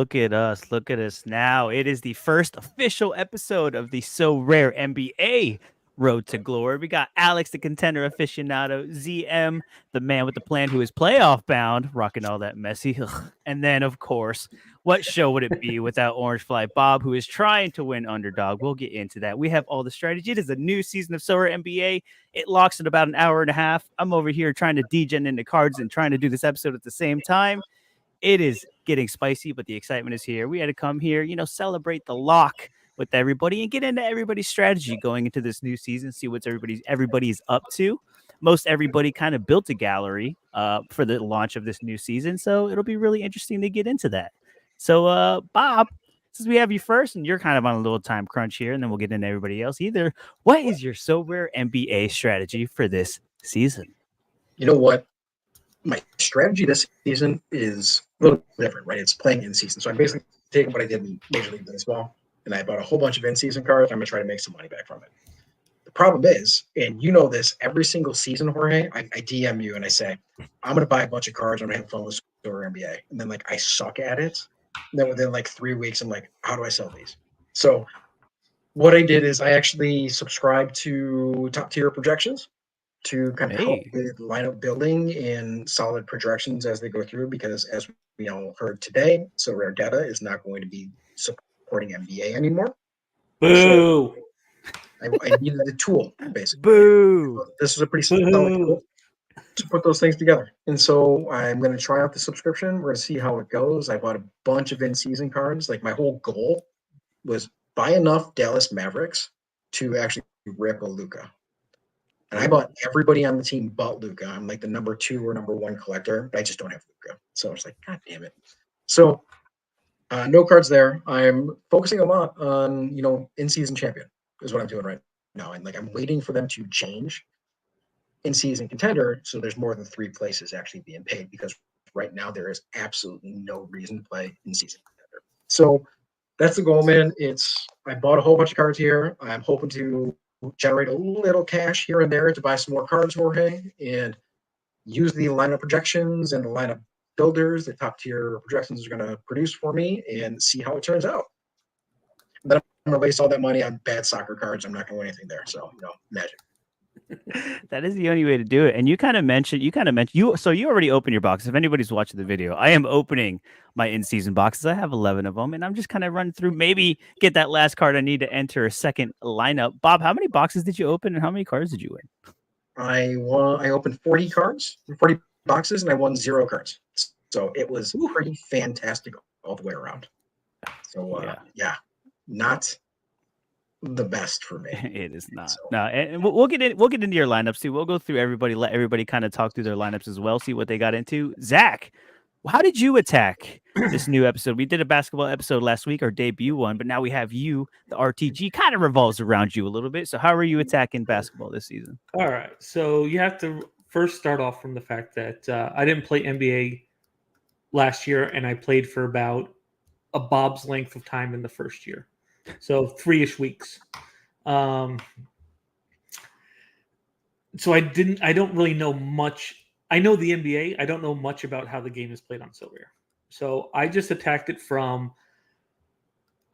look at us. Look at us now. It is the first official episode of the So Rare NBA Road to Glory. We got Alex, the contender aficionado, ZM, the man with the plan who is playoff bound, rocking all that messy. Ugh. And then, of course, what show would it be without Orange Fly Bob, who is trying to win underdog? We'll get into that. We have all the strategy. It is a new season of So Rare NBA. It locks in about an hour and a half. I'm over here trying to degen into cards and trying to do this episode at the same time. It is getting spicy, but the excitement is here. We had to come here, celebrate the lock with everybody and get into everybody's strategy going into this new season, see what everybody's up to. Most everybody kind of built a gallery for the launch of this new season, so it'll be really interesting to get into that. So, Bob, since we have you first, and you're kind of on a little time crunch here, and then we'll get into everybody else. What is your So Rare NBA strategy for this season? You know what? My strategy this season is a little different, right? It's playing in season. So I'm basically taking what I did in Major League Baseball, and I bought a whole bunch of in-season cards. I'm going to try to make some money back from it. The problem is, and you know this, every single season, Jorge, I DM you and I say, I'm going to buy a bunch of cards. I'm going to have fun with Sorare NBA. And then, I suck at it. And then within, 3 weeks, I'm like, how do I sell these? So what I did is I actually subscribed to top-tier projections to kind of help with lineup building and solid projections as they go through, because as we all heard today, So Rare Data is not going to be supporting NBA anymore. Boo! So I needed a tool, basically. Boo! This is a pretty solid tool to put those things together. And so I'm going to try out the subscription. We're going to see how it goes. I bought a bunch of in-season cards. My whole goal was buy enough Dallas Mavericks to actually rip a Luka. And I bought everybody on the team but Luka. I'm the number 2 or number 1 collector, but I just don't have Luka. So I was like, God damn it. So no cards there. I'm focusing a lot on, in-season champion is what I'm doing right now. And I'm waiting for them to change in-season contender so there's more than 3 places actually being paid, because right now there is absolutely no reason to play in-season contender. So that's the goal, man. I bought a whole bunch of cards here. I'm hoping to generate a little cash here and there to buy some more cards, Jorge, and use the lineup projections and the lineup builders, the top tier projections are going to produce for me, and see how it turns out. Then I'm going to waste all that money on bad soccer cards. I'm not going to win anything there. So, magic. That is the only way to do it. And you mentioned so you already opened your box. If anybody's watching the video, I am opening my in-season boxes. I have 11 of them, and I'm just kind of running through, maybe get that last card I need to enter a second lineup. Bob, how many boxes did you open, and how many cards did you win? I opened 40 cards, 40 boxes, and I won 0 cards. So it was pretty fantastic all the way around. So yeah, not the best for me. It is not. So. No, and we'll get into your lineups too. We'll go through everybody, let everybody kind of talk through their lineups as well, see what they got into. Zach, how did you attack this new episode? We did a basketball episode last week, our debut one, but now we have you. The RTG kind of revolves around you a little bit. So how are you attacking basketball this season? All right. So you have to first start off from the fact that I didn't play NBA last year, and I played for about a Bob's length of time in the first year. So 3-ish weeks. So I don't really know much. I know the NBA. I don't know much about how the game is played on So Rare. So I just attacked it from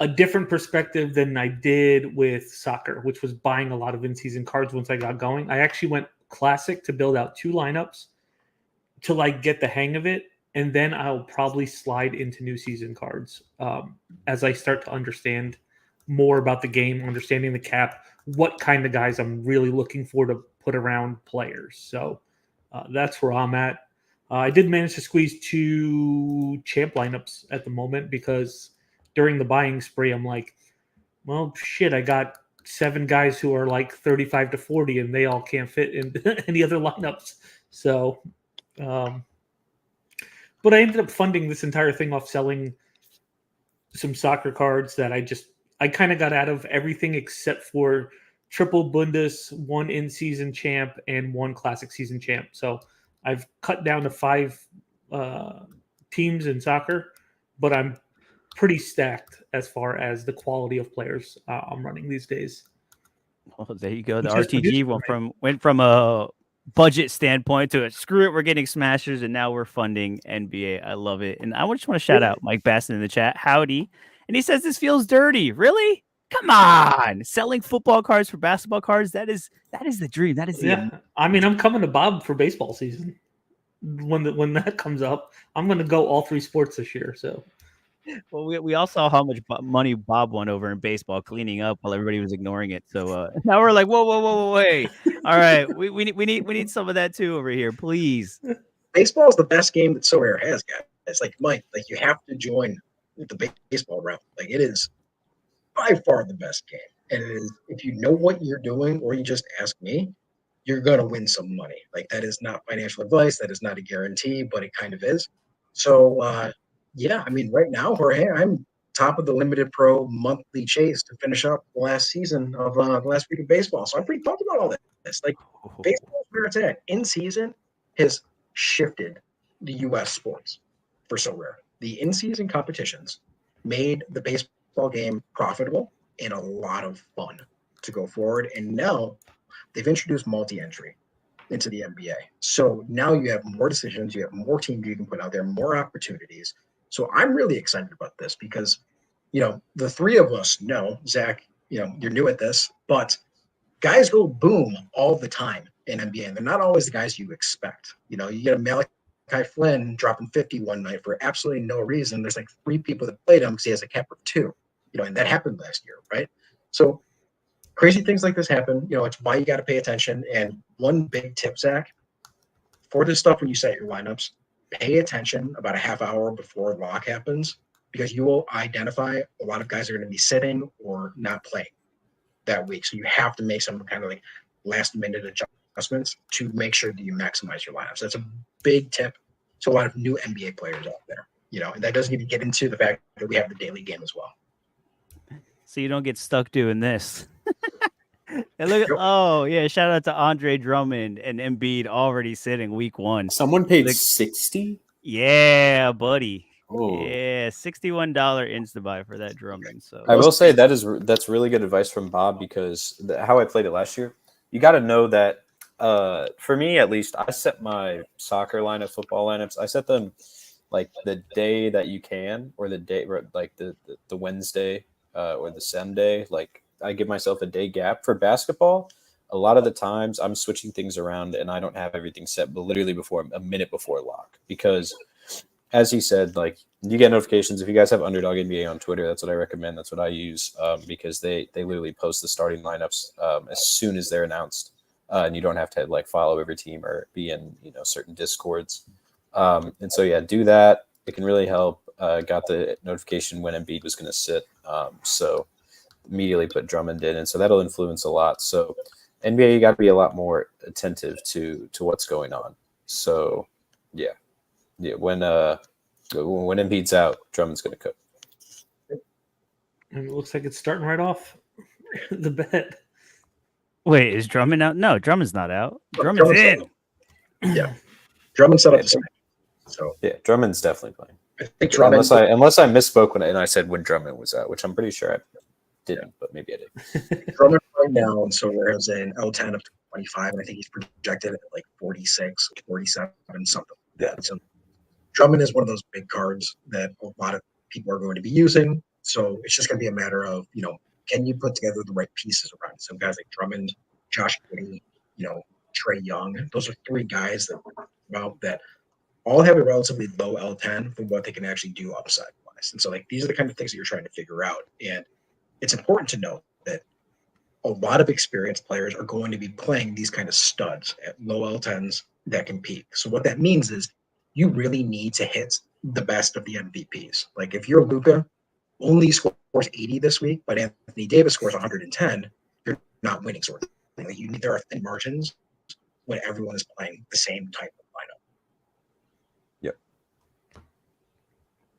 a different perspective than I did with soccer, which was buying a lot of in-season cards once I got going. I actually went classic to build out 2 lineups to get the hang of it. And then I'll probably slide into new season cards as I start to understand more about the game, understanding the cap, what kind of guys I'm really looking for to put around players. So that's where I'm at. I did manage to squeeze 2 champ lineups at the moment, because during the buying spree, I'm like, well, shit, I got 7 guys who are 35 to 40, and they all can't fit in any other lineups. So, but I ended up funding this entire thing off selling some soccer cards that I kind of got out of everything except for triple Bundes, 1 in-season champ, and 1 classic season champ. So I've cut down to 5 teams in soccer, but I'm pretty stacked as far as the quality of players I'm running these days. Well, there you go. The RTG went from a budget standpoint to it. Screw it, we're getting Smashers, and now we're funding NBA. I love it, and I just want to shout out Mike Basson in the chat. Howdy, and he says this feels dirty. Really? Come on, selling football cards for basketball cards. That is the dream. That is the I mean, I'm coming to Bob for baseball season when that comes up. I'm going to go all 3 sports this year. So, well, we all saw how much money Bob won over in baseball cleaning up while everybody was ignoring it. So now we're like, whoa, wait. All right, we need some of that too over here, please. Baseball is the best game that Sorare has, guys. It's like Mike, like you have to join the baseball route. Like it is by far the best game. And it is, if you know what you're doing, or you just ask me, you're gonna win some money. Like that is not financial advice. That is not a guarantee, but it kind of is. So yeah, I mean, right now, Jorge, I'm top of the limited pro monthly chase to finish up the last season of the last week of baseball. So I'm pretty pumped about all this. Like baseball is where it's at. In season has shifted the U.S. sports for so rare. The in-season competitions made the baseball game profitable and a lot of fun to go forward. And now they've introduced multi-entry into the NBA. So now you have more decisions, you have more teams you can put out there, more opportunities. So I'm really excited about this because, you know, the three of us know, Zach, you know, you're new at this, but guys go boom all the time in NBA, and they're not always the guys you expect. You know, you get a Malachi Flynn dropping 50 one night for absolutely no reason. There's like 3 people that played him because he has a cap of 2, you know, and that happened last year, right? So crazy things like this happen. You know, it's why you got to pay attention. And one big tip, Zach, for this stuff when you set your lineups, pay attention about a half hour before lock happens because you will identify a lot of guys are going to be sitting or not playing that week. So you have to make some kind of like last minute adjustments to make sure that you maximize your lineups. That's a big tip to a lot of new NBA players out there. You know, and that doesn't even get into the fact that we have the daily game as well. So you don't get stuck doing this. And look, oh yeah, shout out to Andre Drummond and Embiid already sitting week 1. Someone paid 60. Yeah, buddy. Oh. Yeah, $61 Instabuy for that Drummond. So I will say that's really good advice from Bob because how I played it last year, you got to know that. For me, at least, I set my soccer lineup, football lineups. I set them like the day that you can, or the day like the Wednesday or the Sunday. Like I give myself a day gap. For basketball, a lot of the times I'm switching things around and I don't have everything set, but literally before a minute before lock because. As he said, like you get notifications. If you guys have Underdog NBA on Twitter, that's what I recommend. That's what I use because they literally post the starting lineups as soon as they're announced, and you don't have to like follow every team or be in certain discords. And so yeah, do that. It can really help. Got the notification when Embiid was going to sit, so immediately put Drummond in, and so that'll influence a lot. So NBA, you got to be a lot more attentive to what's going on. So yeah. Yeah, when Embiid's out, Drummond's going to cook. And it looks like it's starting right off the bet. wait, is Drummond out? No, Drummond's not out. Drummond's in. Yeah, Drummond's set up the same. So yeah, Drummond's definitely playing. I think Drummond, unless I misspoke when I said when Drummond was out, which I'm pretty sure I didn't, but maybe I did. Drummond right now, and so there's an L10 of 25, and I think he's projected at like 46, 47, something. Yeah. So Drummond is one of those big cards that a lot of people are going to be using. So it's just going to be a matter of, can you put together the right pieces around some guys like Drummond, Josh Giddey, Trae Young. Those are 3 guys that all have a relatively low L10 for what they can actually do upside wise. And so like these are the kind of things that you're trying to figure out. And it's important to note that a lot of experienced players are going to be playing these kind of studs at low L10s that can peak. So what that means is you really need to hit the best of the MVPs. Like if you're Luka, only scores 80 this week, but Anthony Davis scores 110, you're not winning sort of thing. Like there are thin margins when everyone is playing the same type of lineup. Yep.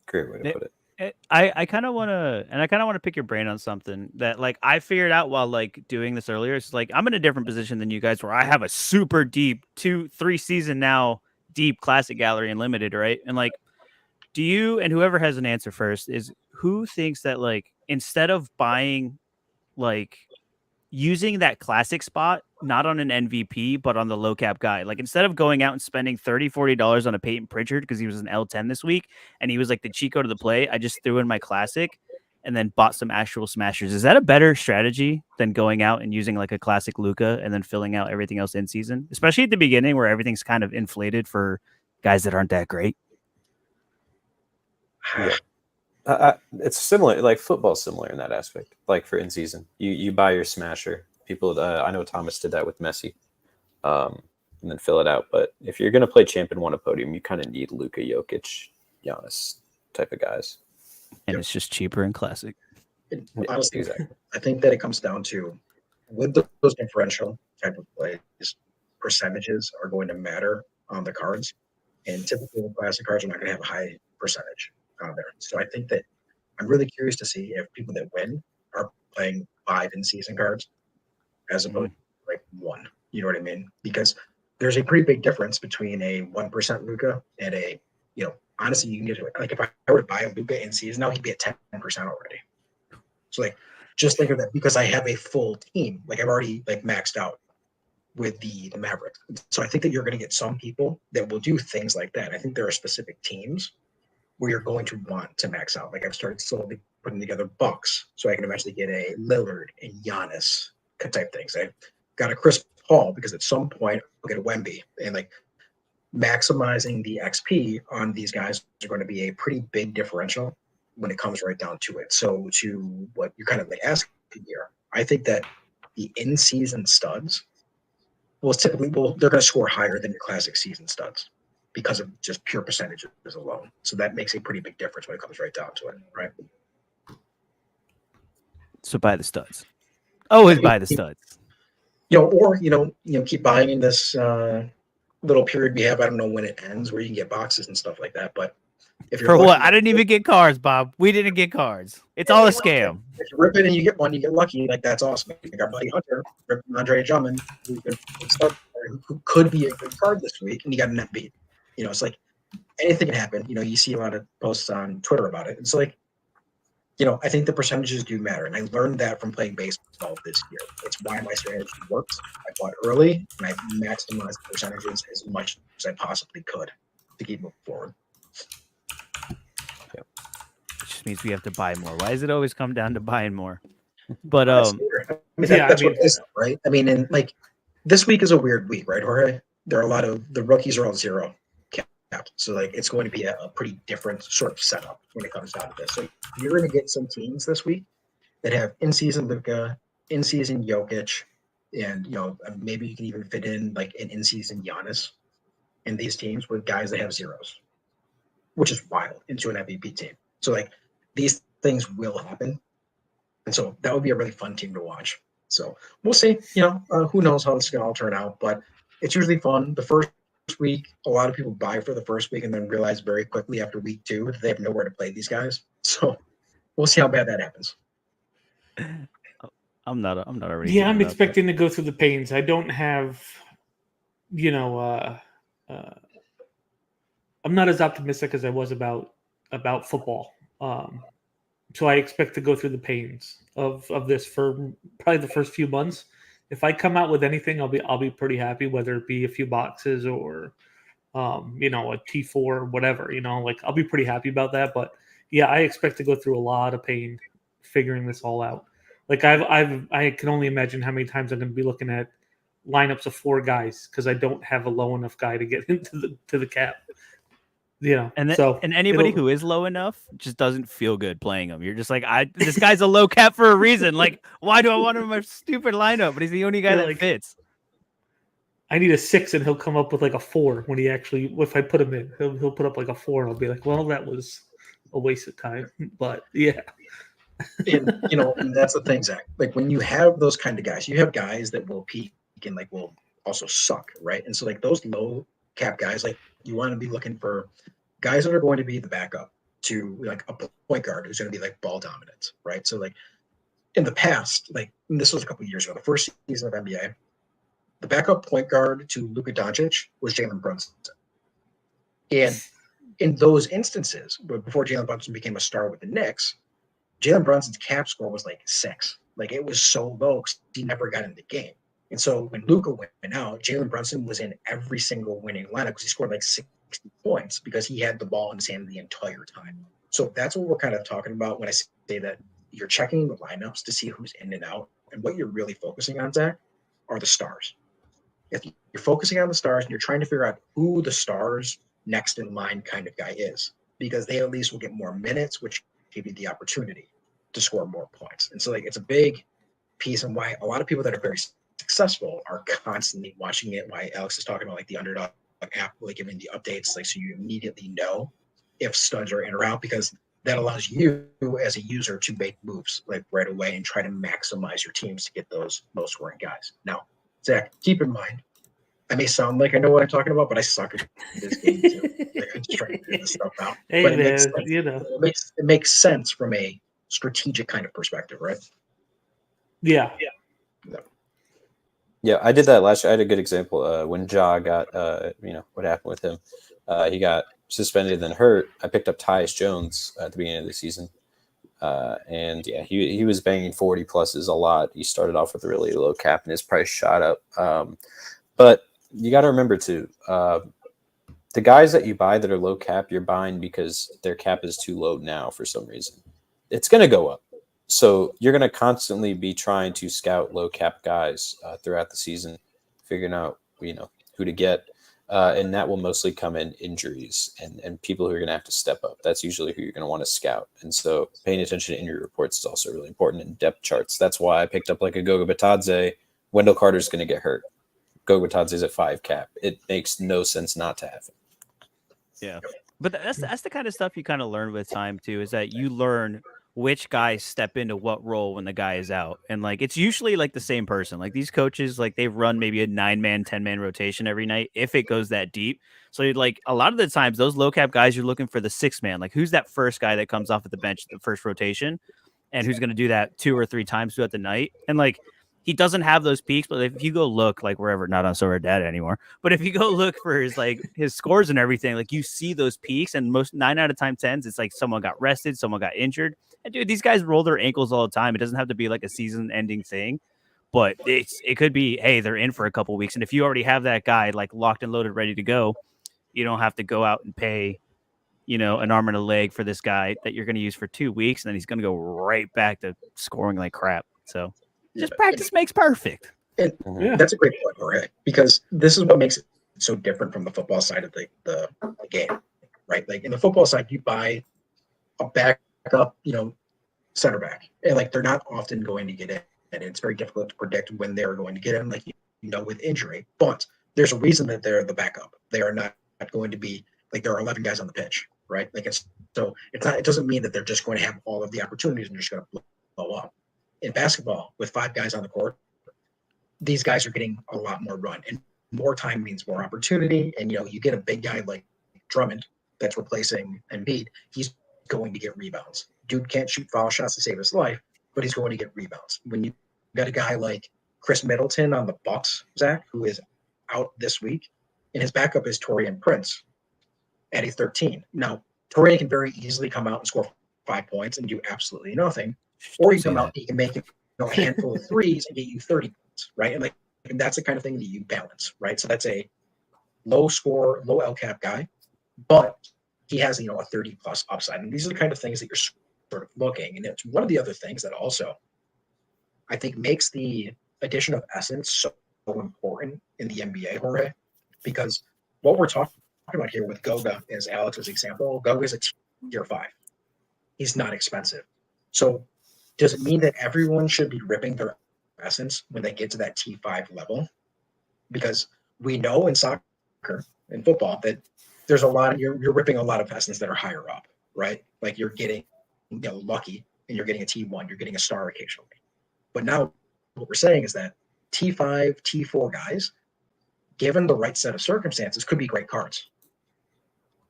Great way to put it. I kind of want to pick your brain on something that like I figured out while like doing this earlier. It's like I'm in a different position than you guys where I have a super deep 2-3 season now deep classic gallery and limited, right? And like, do you, and whoever has an answer first, is who thinks that like instead of buying like using that classic spot not on an MVP, but on the low cap guy. Like instead of going out and spending $30-$40 on a Peyton Pritchard because he was an L10 this week and he was like the cheat code of the play, I just threw in my classic and then bought some actual smashers. Is that a better strategy than going out and using like a classic Luka and then filling out everything else in season, especially at the beginning where everything's kind of inflated for guys that aren't that great? Yeah. It's similar, like football's similar in that aspect. Like for in season, you buy your smasher. People, I know Thomas did that with Messi, and then fill it out. But if you're gonna play champ and want a podium, you kind of need Luka, Jokic, Giannis type of guys. And it's just cheaper and classic. Honestly, Exactly. I think that it comes down to with those differential type of plays, percentages are going to matter on the cards, and typically the classic cards are not going to have a high percentage on there. So I think that I'm really curious to see if people that win are playing 5 in-season cards as opposed to like 1. You know what I mean? Because there's a pretty big difference between a 1% Luka and a, honestly, you can get like if I were to buy a Luka in season now, he'd be at 10% already. So like, just think of that because I have a full team. Like I've already like maxed out with the Mavericks. So I think that you're going to get some people that will do things like that. I think there are specific teams where you're going to want to max out. Like I've started slowly putting together Bucks so I can eventually get a Lillard and Giannis type things. I've got a Chris Paul because at some point I'll get a Wemby, and like maximizing the XP on these guys are going to be a pretty big differential when it comes right down to it. So to what you're kind of like asking here, I think that the in-season studs will typically they're going to score higher than your classic season studs because of just pure percentages alone. So that makes a pretty big difference when it comes right down to it, right? So buy the studs. Always buy the studs. Or keep buying in this little period we have. I don't know when it ends, where you can get boxes and stuff like that. But if you're For what? lucky, I didn't even get cards, Bob. We didn't get cards. It's all a scam. if you rip it and you get one, you get lucky. Like that's awesome. Like our buddy Hunter ripped Andre Drummond, who could be a good card this week, and you got a net beat. It's like anything can happen. You see a lot of posts on Twitter about it. It's like, I think the percentages do matter. And I learned that from playing baseball this year. It's why my strategy works. I bought early and I maximized the percentages as much as I possibly could to keep moving forward. It just means we have to buy more. Why does it always come down to buying more? But that's what it is, right? I mean, and like this week is a weird week, right, Jorge? There are a lot of the rookies are all 0 capped, so like it's going to be a pretty different sort of setup when it comes down to this. So you're going to get some teams this week that have in-season Luka, in-season Jokic, and maybe you can even fit in like an in-season Giannis in these teams with guys that have zeros, which is wild into an MVP team. So like these things will happen. And so that would be a really fun team to watch. So we'll see. Who knows how this is going to all turn out, but it's usually fun. The first week, a lot of people buy for the first week and then realize very quickly after week 2 that they have nowhere to play these guys. So we'll see how bad that happens. I'm not already. Yeah, I'm expecting to go through the pains. I don't have, I'm not as optimistic as I was about football. So I expect to go through the pains of this for probably the first few months. If I come out with anything, I'll be pretty happy, whether it be a few boxes or, a T4 or whatever. Like I'll be pretty happy about that. But yeah, I expect to go through a lot of pain figuring this all out. Like I can only imagine how many times I'm going to be looking at lineups of 4 guys because I don't have a low enough guy to get into the cap. And anybody who is low enough just doesn't feel good playing him. You're just like, this guy's a low cap for a reason. Like, why do I want him in my stupid lineup? But he's the only guy that fits. I need a 6, and he'll come up with like a 4 when he actually, if I put him in, he'll put up like a 4, and I'll be like, well, that was a waste of time. But yeah. And that's the thing, Zach. Like when you have those kind of guys, you have guys that will peak and like will also suck, right? And so like those low cap guys, like you want to be looking for guys that are going to be the backup to like a point guard who's going to be like ball dominant, right? So like in the past, like this was a couple of years ago, the first season of NBA, the backup point guard to Luka Doncic was Jalen Brunson. And in those instances, before Jalen Brunson became a star with the Knicks, Jalen Brunson's cap score was like 6. Like it was so low because he never got in the game. And so when Luka went out, Jalen Brunson was in every single winning lineup because he scored like 60 points because he had the ball in his hand the entire time. So that's what we're kind of talking about when I say that you're checking the lineups to see who's in and out. And what you're really focusing on, Zach, are the stars. If you're focusing on the stars and you're trying to figure out who the stars next in line kind of guy is, because they at least will get more minutes, which give you the opportunity to score more points. And so like it's a big piece and why a lot of people that are very successful are constantly watching it. Why Alex is talking about like the underdog app, like giving the updates, like so you immediately know if studs are in or out, because that allows you as a user to make moves like right away and try to maximize your teams to get those low scoring guys. Now, Zach, keep in mind, I may sound like I know what I'm talking about, but I suck at this game too. Like I'm just trying to figure this stuff out. Hey, But it man, makes sense. you know. It makes sense from a strategic kind of perspective, right? Yeah. Yeah, I did that last year. I had a good example when Ja got, what happened with him. He got suspended and then hurt. I picked up Tyus Jones at the beginning of the season. And yeah, he was banging 40 pluses a lot. He started off with a really low cap and his price shot up. But you got to remember too, the guys that you buy that are low cap, you're buying because their cap is too low now for some reason. It's going to go up. So you're going to constantly be trying to scout low cap guys throughout the season, figuring out, who to get. And that will mostly come in injuries and people who are going to have to step up. That's usually who you're going to want to scout. And so paying attention to injury reports is also really important in depth charts. That's why I picked up like a Goga Batadze. Wendell Carter's going to get hurt. Goga Batadze's at 5 cap. It makes no sense not to have him. Yeah. But that's the kind of stuff you kind of learn with time too, is that you learn which guys step into what role when the guy is out. And like it's usually like the same person. Like these coaches, like they've run maybe a 9-man, 10-man rotation every night if it goes that deep. So like a lot of the times those low cap guys, you're looking for the 6-man. Like who's that first guy that comes off at the bench, the first rotation, and who's going to do that 2 or 3 times throughout the night. And like he doesn't have those peaks, but if you go look like wherever, not on Sorare Data anymore, but if you go look for his scores and everything, like you see those peaks, and most 9 out of 10s, it's like someone got rested, someone got injured. And dude, these guys roll their ankles all the time. It doesn't have to be like a season ending thing, but it could be, hey, they're in for a couple weeks. And if you already have that guy like locked and loaded, ready to go, you don't have to go out and pay, an arm and a leg for this guy that you're going to use for 2 weeks. And then he's going to go right back to scoring like crap. So just practice makes perfect. And that's a great point, Jorge, because this is what makes it so different from the football side of the game, right? Like in the football side, you buy a backup, center back, and like they're not often going to get in, and it's very difficult to predict when they're going to get in, like with injury. But there's a reason that they're the backup. They are not going to be like there are 11 guys on the pitch, right? Like it's not. It doesn't mean that they're just going to have all of the opportunities and they're just going to blow up. In basketball, with 5 guys on the court, these guys are getting a lot more run, and more time means more opportunity. And you get a big guy like Drummond that's replacing Embiid, he's going to get rebounds. Dude can't shoot foul shots to save his life, but he's going to get rebounds. When you got a guy like Chris Middleton on the Bucks, Zach, who is out this week, and his backup is Taurean Prince at a 13. Now, Taurean can very easily come out and score 5 points and do absolutely nothing, or he come out and he can make a handful of threes and get you 30 points, right? And that's the kind of thing that you balance, right? So that's a low score, low LCAP guy, but he has a 30 plus upside. And these are the kind of things that you're sort of looking. And it's one of the other things that also I think makes the addition of essence so important in the NBA, Jorge, because what we're talking about here with Goga is Alex's example. Goga is a tier 5. He's not expensive. So does it mean that everyone should be ripping their essence when they get to that T5 level? Because we know in soccer and football that there's a lot of you're ripping a lot of essence that are higher up, right? Like you're getting lucky and you're getting a T1, you're getting a star occasionally. But now what we're saying is that T5, T4 guys, given the right set of circumstances, could be great cards.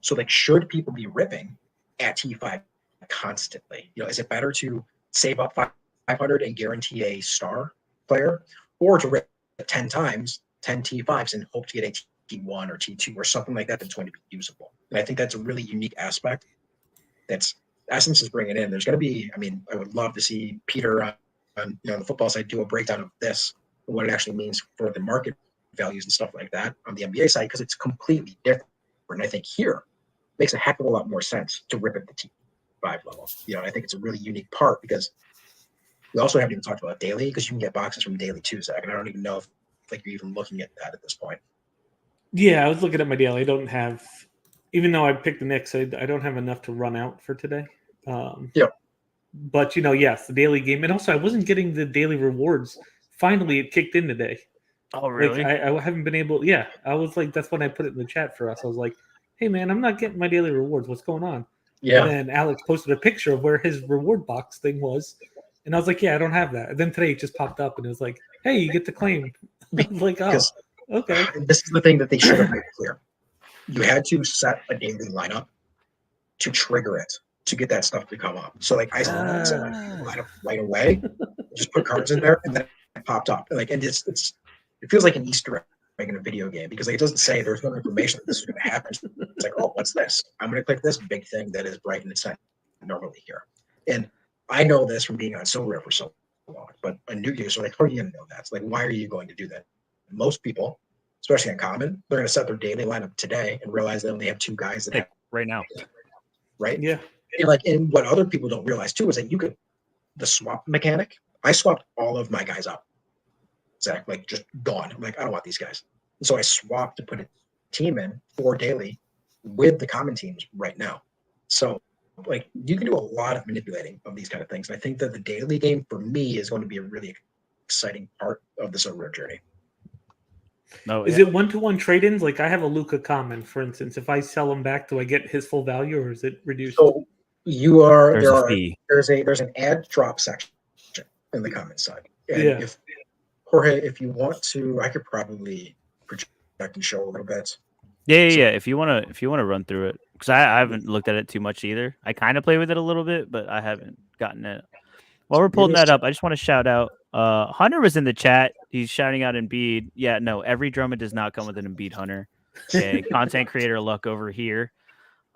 So like should people be ripping at T5 constantly? Is it better to save up 500 and guarantee a star player, or to rip 10 times 10 T5s and hope to get a T1 or T2 or something like that that's going to be usable? And I think that's a really unique aspect that's Essence is bringing in. There's going to be, I would love to see Peter on the football side do a breakdown of this what it actually means for the market values and stuff like that on the NBA side, because it's completely different. And I think here makes a heck of a lot more sense to rip at the T5 level. I think it's a really unique part because we also haven't even talked about daily, because you can get boxes from daily too, Zach. And I don't even know if you're even looking at that at this point. Yeah, I was looking at my daily. I don't have, even though I picked the Knicks, I don't have enough to run out for today. But yes, the daily game, and also I wasn't getting the daily rewards. Finally, it kicked in today. Oh, really? Like I haven't been able. Yeah, I was like, that's when I put it in the chat for us. I was like, hey man, I'm not getting my daily rewards. What's going on? Yeah. And then Alex posted a picture of where his reward box thing was, and I was like, yeah, I don't have that. And then today it just popped up, and it was like, hey, you get to claim. I was like, oh, okay. This is the thing that they should have made clear. You had to set a daily lineup to trigger it, to get that stuff to come up. So like I set my lineup right away, just put cards in there, and then it popped up. And it feels like an Easter egg in a video game, because it doesn't say, there's no information that this is going to happen. It's like, oh, what's this? I'm going to click this big thing that is bright and it's not normally here. And I know this from being on Sorare for so long, but a new user, like, how are you going to know that? It's like, why are you going to do that? Most people, especially on common, they're going to set their daily lineup today and realize they only have 2 guys that have right now. Right? Yeah. And what other people don't realize too is that the swap mechanic, I swapped all of my guys out. Zach, like, just gone. I'm like, I don't want these guys. And so I swapped to put a team in for daily with the common teams right now. So like, you can do a lot of manipulating of these kind of things. And I think that the daily game for me is going to be a really exciting part of the Sorare journey. No, Is it 1-to-1 trade-ins? Like I have a Luka common, for instance. If I sell him back, do I get his full value, or is it reduced? So there's an add drop section in the comment side. And if Jorge, if you want to, I could probably project and show a little bit. Yeah. If you wanna run through it, because I haven't looked at it too much either. I kind of play with it a little bit, but I haven't gotten it. While we're pulling that up, I just want to shout out. Hunter was in the chat. He's shouting out Embiid. Yeah, no, every Drummond does not come with an Embiid, Hunter. Okay, content creator luck over here.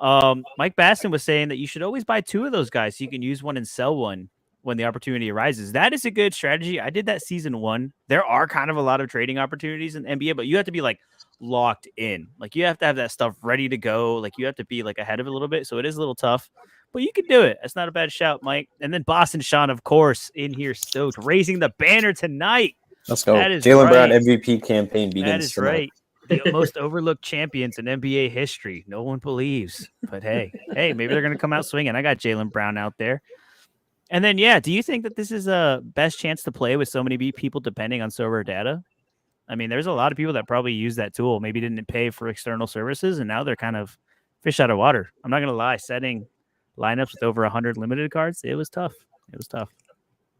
Mike Baston was saying that you should always buy 2 of those guys so you can use one and sell one when the opportunity arises. That is a good strategy. I did that season 1. There are kind of a lot of trading opportunities in NBA, but you have to be like locked in. Like you have to have that stuff ready to go. Like you have to be like ahead of it a little bit. So it is a little tough, but you can do it. That's not a bad shout, Mike. And then Boston Sean, of course, in here stoked, raising the banner tonight. Let's go. That is Jaylen right. Brown MVP campaign begins That is tonight. right. The most overlooked champions in NBA history. No one believes. But hey, maybe they're going to come out swinging. I got Jaylen Brown out there. And then, do you think that this is a best chance to play with so many people depending on Sorare data? I mean, there's a lot of people that probably use that tool, maybe didn't pay for external services, and now they're kind of fish out of water. I'm not going to lie. Setting lineups with over 100 limited cards, it was tough.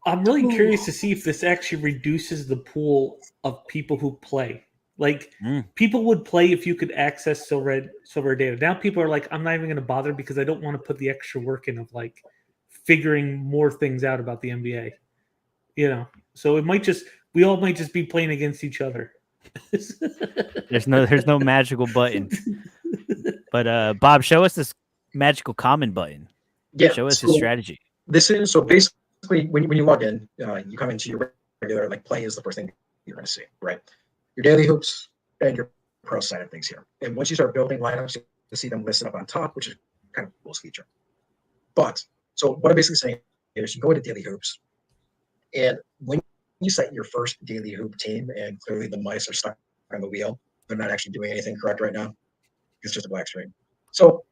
I'm really curious to see if this actually reduces the pool of people who play. Like, people would play if you could access Sorare data. Now people are like, I'm not even going to bother because I don't want to put the extra work in of like figuring more things out about the NBA. So we all might just be playing against each other. There's no magical button. But Bob, show us this magical common button. Yeah. Show us his strategy. This is so basically when you log in, you come into your regular play is the first thing you're going to see, right? Your daily hoops and your pro side of things here. And once you start building lineups, you'll see them listed up on top, which is kind of a cool feature. But so what I'm basically saying is you go into daily hoops, and when you set your first daily hoop team, and clearly the mice are stuck on the wheel, they're not actually doing anything correct right now. It's just a black screen. So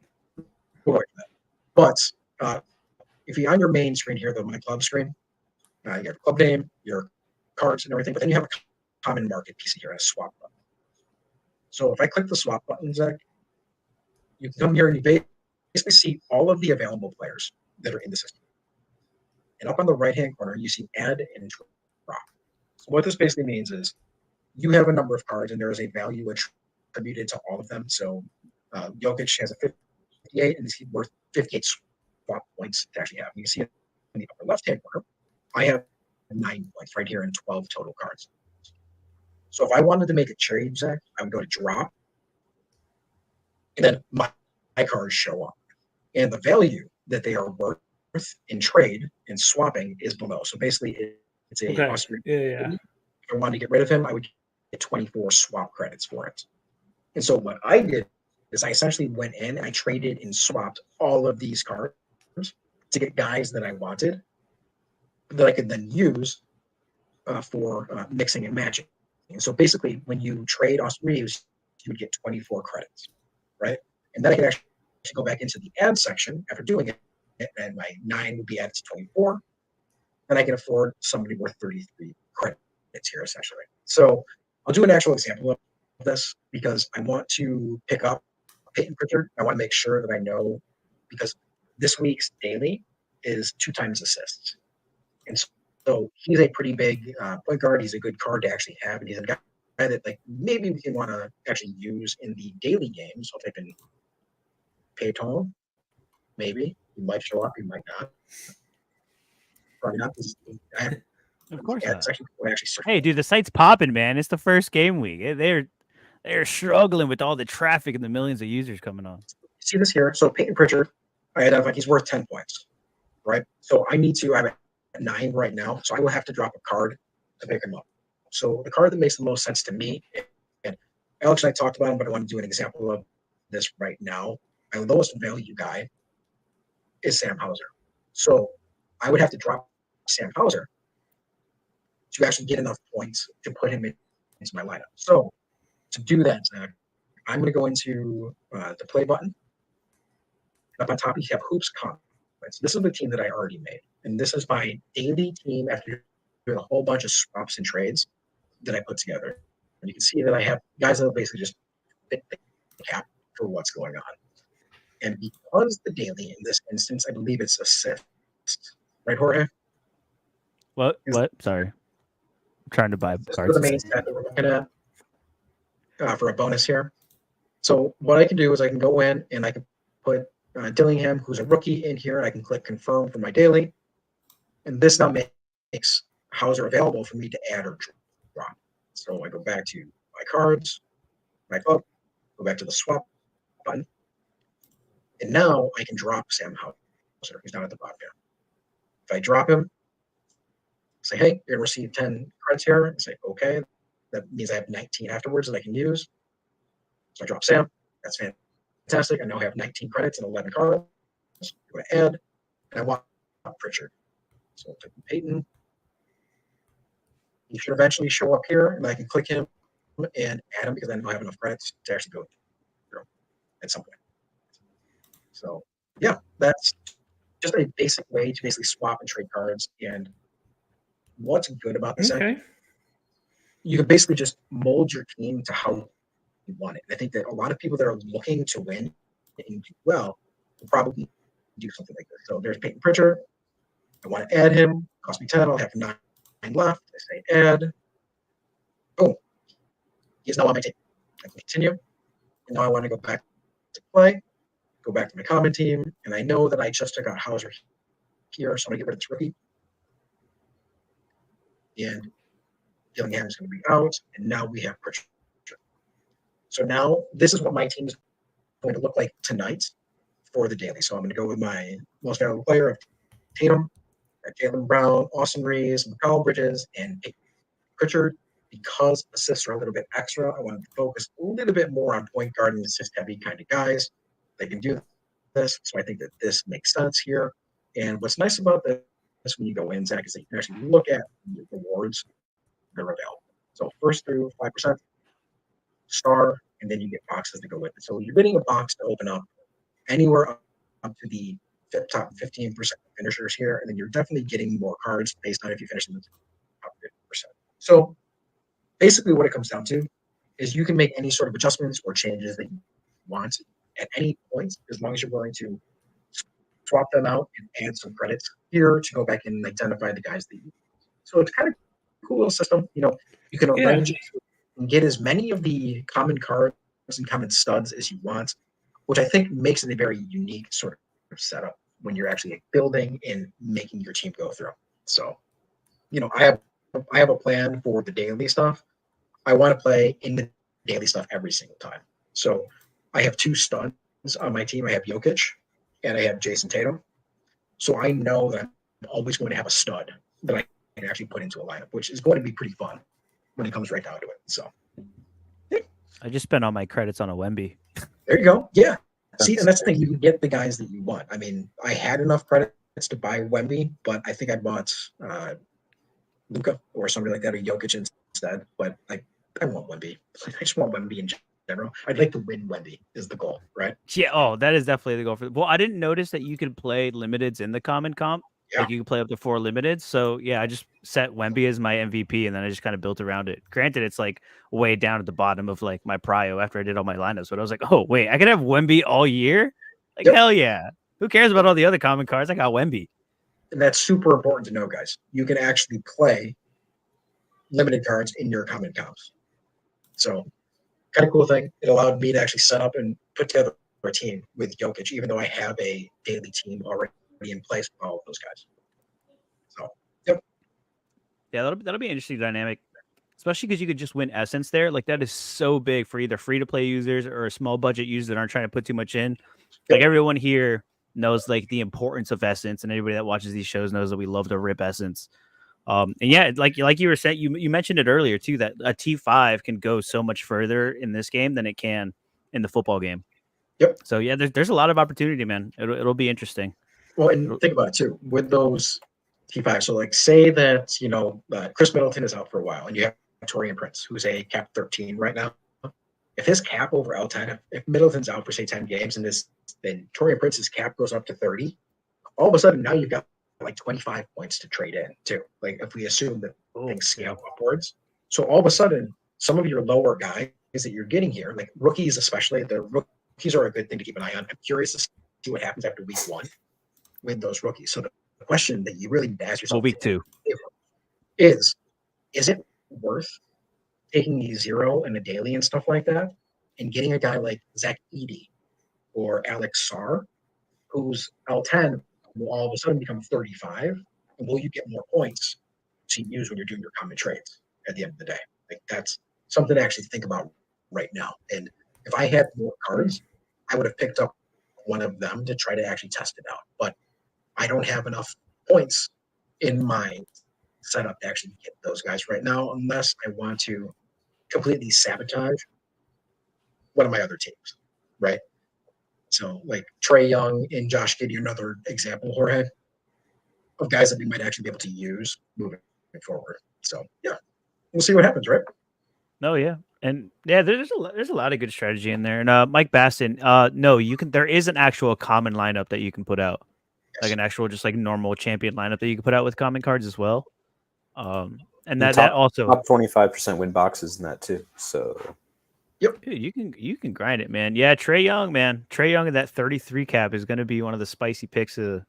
we'll work that. But if you're on your main screen here, my club screen, you have your club name, your cards and everything, but then you have a common market piece here, a swap button. So if I click the swap button, Zach, you can come here and you basically see all of the available players that are in the system. And up on the right-hand corner, you see add and drop. So what this basically means is you have a number of cards and there is a value attributed to all of them. So Jokic has a 58 and he's worth 58 swap points to actually have. You see it in the upper left-hand corner. I have 9 points right here and 12 total cards. So if I wanted to make a trade, Zach, I would go to drop, and then my cards show up. And the value that they are worth in trade and swapping is below. So basically, it's a if I wanted to get rid of him, I would get 24 swap credits for it. And so what I did is I essentially went in and I traded and swapped all of these cards to get guys that I wanted that I could then use for mixing and matching. And so basically, when you trade Austin Reeves, you would get 24 credits, right? And then I could actually go back into the add section after doing it, and my 9 would be added to 24. And I can afford somebody worth 33 credits here, essentially. So I'll do an actual example of this because I want to pick up Peyton Pritchard. I want to make sure that I know because this week's daily is 2 times assists. And so he's a pretty big point guard. He's a good card to actually have. And he's a guy that like maybe we can want to actually use in the daily games. I'll type in Peyton. Maybe. He might show up. He might not. Probably not. Of course not. Actually search. Hey, dude, the site's popping, man. It's the first game week. They're struggling with all the traffic and the millions of users coming on. See this here? So Peyton Pritchard, I identified he's worth 10 points, right? So I need to, I'm at 9 right now, so I will have to drop a card to pick him up. So the card that makes the most sense to me, and Alex and I talked about him, but I want to do an example of this right now. My lowest value guy is Sam Hauser. So I would have to drop Sam Hauser to actually get enough points to put him into my lineup. So to do that, Zach, I'm going to go into the play button. Up on top, you have Hoops Comments. This is the team that I already made. And this is my daily team after doing a whole bunch of swaps and trades that I put together. And you can see that I have guys that will basically just fit the cap for what's going on. And because the daily in this instance, I believe it's assist. Right, Jorge? What? Sorry. I'm trying to buy This cards. is the main stat that we're looking at for a bonus here. So what I can do is I can go in and I can put Dillingham, who's a rookie, in here. I can click confirm for my daily. And this now makes Hauser available for me to add or drop. So I go back to my cards, back up, go back to the swap button. And now I can drop Sam Hauser, who's down at the bottom here. If I drop him, say, hey, you're going to receive 10 credits here. And say, okay. That means I have 19 afterwards that I can use. So I drop Sam. That's fantastic. I now have 19 credits and 11 cards. I'm going to add. And I want Pritchard. So I'll type in Peyton. He should eventually show up here, and I can click him and add him because I don't have enough credits to actually go through at some point. So, yeah, that's just a basic way to basically swap and trade cards. And what's good about this? Okay. You can basically just mold your team to how you want it. And I think that a lot of people that are looking to win and do well will probably do something like this. So there's Peyton Pritchard. I want to add him. Cost me 10. I'll have 9 left. I say add. Boom. He's now on my team. I can continue. And now I want to go back to play, go back to my common team. And I know that I just took out Hauser here. So I'm going to get rid of this rookie. And Dillingham is going to be out. And now we have Pritchard. So now this is what my team is going to look like tonight for the daily. So I'm going to go with my most valuable player of Tatum, Jaylen Brown, Austin Reeves, Mikal Bridges, and Pritchard. Because assists are a little bit extra, I want to focus a little bit more on point guard and assist heavy kind of guys. They can do this. So I think that this makes sense here. And what's nice about this when you go in, Zach, is that you can actually look at the rewards that are available. So first through 5%, star, and then you get boxes to go with it. So you're getting a box to open up anywhere up to the top 15% finishers here, and then you're definitely getting more cards based on if you finish in the top 50%. So basically what it comes down to is you can make any sort of adjustments or changes that you want at any point, as long as you're willing to swap them out and add some credits here to go back and identify the guys that you. So it's kind of a cool little system. You know, you can arrange it and get as many of the common cards and common studs as you want, which I think makes it a very unique sort of setup when you're actually building and making your team go through. So, you know, I have a plan for the daily stuff. I want to play in the daily stuff every single time. So I have 2 studs on my team. I have Jokic and I have Jason Tatum. So I know that I'm always going to have a stud that I can actually put into a lineup, which is going to be pretty fun. when it comes right down to it. So I just spent all my credits on a Wemby. there you go. Yeah. See, and that's the thing. You can get the guys that you want. I mean, I had enough credits to buy Wemby, but I think I'd want Luka or somebody like that, or Jokic instead. But I want Wemby. I just want Wemby in general. I'd like to win Wemby is the goal, right? Yeah. Oh, that is definitely the goal for. Well, I didn't notice that you could play limiteds in the common comp. Yeah. Like you could play up to 4 limiteds. So yeah, I just set Wemby as my MVP, and then I just kind of built around it. Granted, it's like way down at the bottom of like my prio after I did all my lineups. But I was like, oh wait, I could have Wemby all year. Like Yep. hell yeah. Who cares about all the other common cards? I got Wemby. And that's super important to know, guys. You can actually play limited cards in your common comps. So kind of cool thing. It allowed me to actually set up and put together a team with Jokic, even though I have a daily team already in place with all of those guys. So, yep. Yeah, that'll be an interesting dynamic, especially because you could just win Essence there. Like that is so big for either free to play users or small budget users that aren't trying to put too much in. Like Yep. everyone here knows like the importance of Essence, and anybody that watches these shows knows that we love to rip Essence. And yeah, like you were saying, you mentioned it earlier too, that a T5 can go so much further in this game than it can in the football game. Yep. So yeah, there's a lot of opportunity, man. It'll be interesting. Well, and think about it too with those T5. So, like, say that Chris Middleton is out for a while, and you have Torian Prince, who's a cap 13 right now. If his cap over L10, if Middleton's out for say 10 games, and then Torian Prince's cap goes up to 30, all of a sudden now you've got like 25 points to trade in too. Like if we assume that things scale upwards, so all of a sudden some of your lower guys that you're getting here, like rookies especially, the rookies are a good thing to keep an eye on. I'm curious to see what happens after week 1 with those rookies. So the question that you really need to ask yourself, Well, week 2 is it worth taking a 0 and a daily and stuff like that and getting a guy like Zach Edey or Alex Sarr, who's L10 will all of a sudden become 35, and will you get more points to use when you're doing your common trades at the end of the day? Like that's something to actually think about right now. And if I had more cards, I would have picked up one of them to try to actually test it out. But I don't have enough points in my setup to actually get those guys right now, unless I want to completely sabotage one of my other teams, right? So, like Trae Young and Josh Giddey, another example, Jorge, of guys that we might actually be able to use moving forward. So, yeah, we'll see what happens, right? Oh yeah, and yeah, there's a lot of good strategy in there. And Mike Baston, no, you can. There is an actual common lineup that you can put out, like an actual just like normal champion lineup that you can put out with common cards as well. And that also top 25% win boxes in that too. So. Yep. Dude, you can grind it, man. Yeah, Trae Young, man. Trae Young at that 33 cap is going to be one of the spicy picks of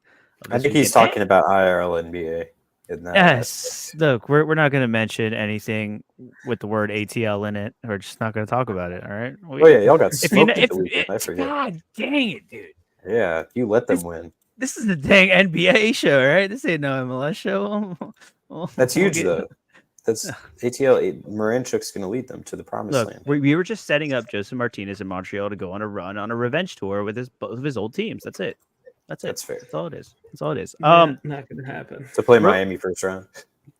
I think he's talking about IRL NBA. In that yes. Look, we're not going to mention anything with the word ATL in it. We're just not going to talk about it. All right. Oh yeah, y'all got smoked at the weekend. I forget. God dang it, dude. Yeah, you let them win. This is the dang NBA show, right? This ain't no MLS show. That's huge though. That's ATL. Moranchuk's going to lead them to the promised land. We were just setting up Joseph Martinez in Montreal to go on a run on a revenge tour with both of his old teams. That's it. That's it. That's fair. That's all it is. That's all it is. Not going to happen. To play Miami first round.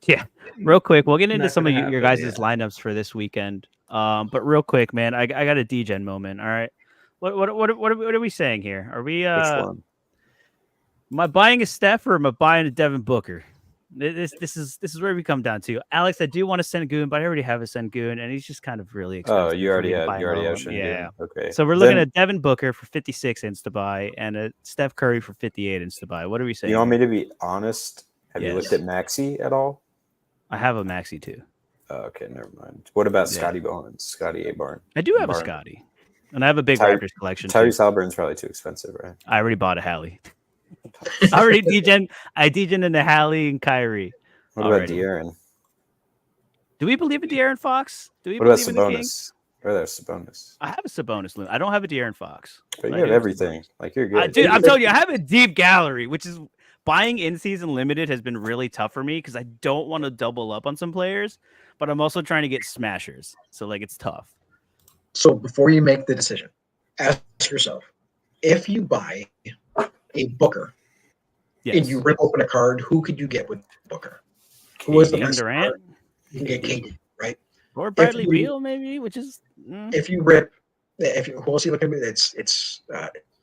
Yeah. Real quick, we'll get into some of your guys' yeah. lineups for this weekend. But real quick, man, I got a DGen moment. All right. What are we saying here? Are we Which one? Am I buying a Steph or am I buying a Devin Booker? This is where we come down to. Alex, I do want to Sengun, but I already have a Sengun, and he's just kind of really expensive. Oh, you already have Sengun. Yeah. Okay. So we're looking at Devin Booker for 56 insta buy and a Steph Curry for 58 insta buy. What are we saying? You want me to be honest? Have you looked at Maxi at all? I have a Maxi too. Oh, okay, never mind. What about Scotty Barnes? Scotty A. Barnes? I do have a Scotty. And I have a big Raptors collection. Tyrese Halliburton's probably too expensive, right? I already bought a Hallie. I already degen in the Hallie and Kyrie. What about De'Aaron? Do we believe in De'Aaron Fox? Do we what about believe in the Kings? Or there's Sabonis. I have a Sabonis. I don't have a De'Aaron Fox. But you have everything. Like you're good. Dude, I'm telling you, I have a deep gallery, which is buying in-season limited has been really tough for me because I don't want to double up on some players, but I'm also trying to get smashers. So like it's tough. So before you make the decision, ask yourself, if you buy a Booker and you rip open a card, who could you get with Booker? Who was the best Durant? card? You can get KD, right? Or Bradley you- Beal, maybe, which is if you rip, who else you look at?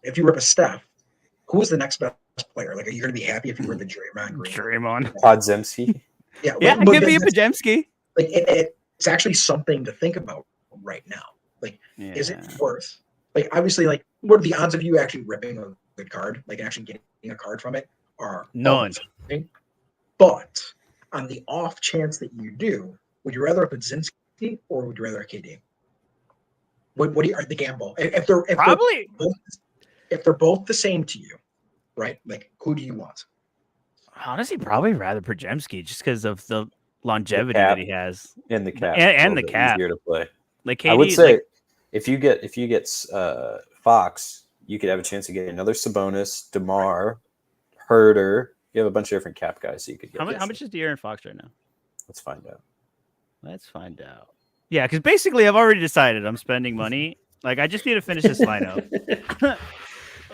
If you rip a Steph, who is the next best player? Like, are you going to be happy if you rip a Draymond Green? Draymond. Podzemski. Yeah, Yeah, like, I but could be a that's- Pajemski. like it's actually something to think about right now. Like, is it worth? Like, obviously, like, what are the odds of you actually ripping a good card, like actually getting a card from it, are None. amazing. But on the off chance that you do, would you rather a Podzinski or would you rather a KD? What do you are the gamble? If Probably. if they're both the same to you, right? Like, who do you want? Honestly, probably rather Pajemski just because of the longevity cap. that he has. And the cap. And a the little bit cap. easier to play. Like KD, I would say like, if you get Fox, you could have a chance to get another Sabonis, DeMar, Herder. You have a bunch of different cap guys that you could get. how much is De'Aaron Fox right now? Let's find out. Let's find out. Yeah, because basically I've already decided I'm spending money. Like I just need to finish this lineup.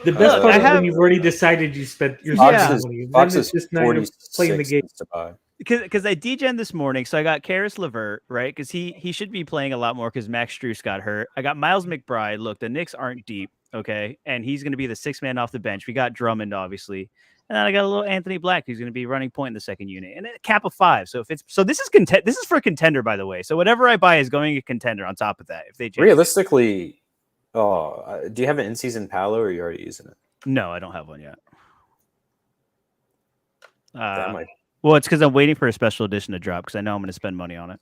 The best part I is have- when you've already decided you spent your Yeah. money. Fox Then is it's just now you're 46 playing the game. to buy. Because I degened this morning, so I got Karis LeVert, right? Because he should be playing a lot more because Max Strus got hurt. I got Miles McBride. Look, the Knicks aren't deep, okay? And he's going to be the sixth man off the bench. We got Drummond, obviously. And then I got a little Anthony Black, who's going to be running point in the second unit. And a cap of 5. So this is this is for Contender, by the way. So whatever I buy is going to Contender on top of that. If they change Realistically, do you have an in-season Palo or are you already using it? No, I don't have one yet. That might. Well, it's because I'm waiting for a special edition to drop because I know I'm going to spend money on it.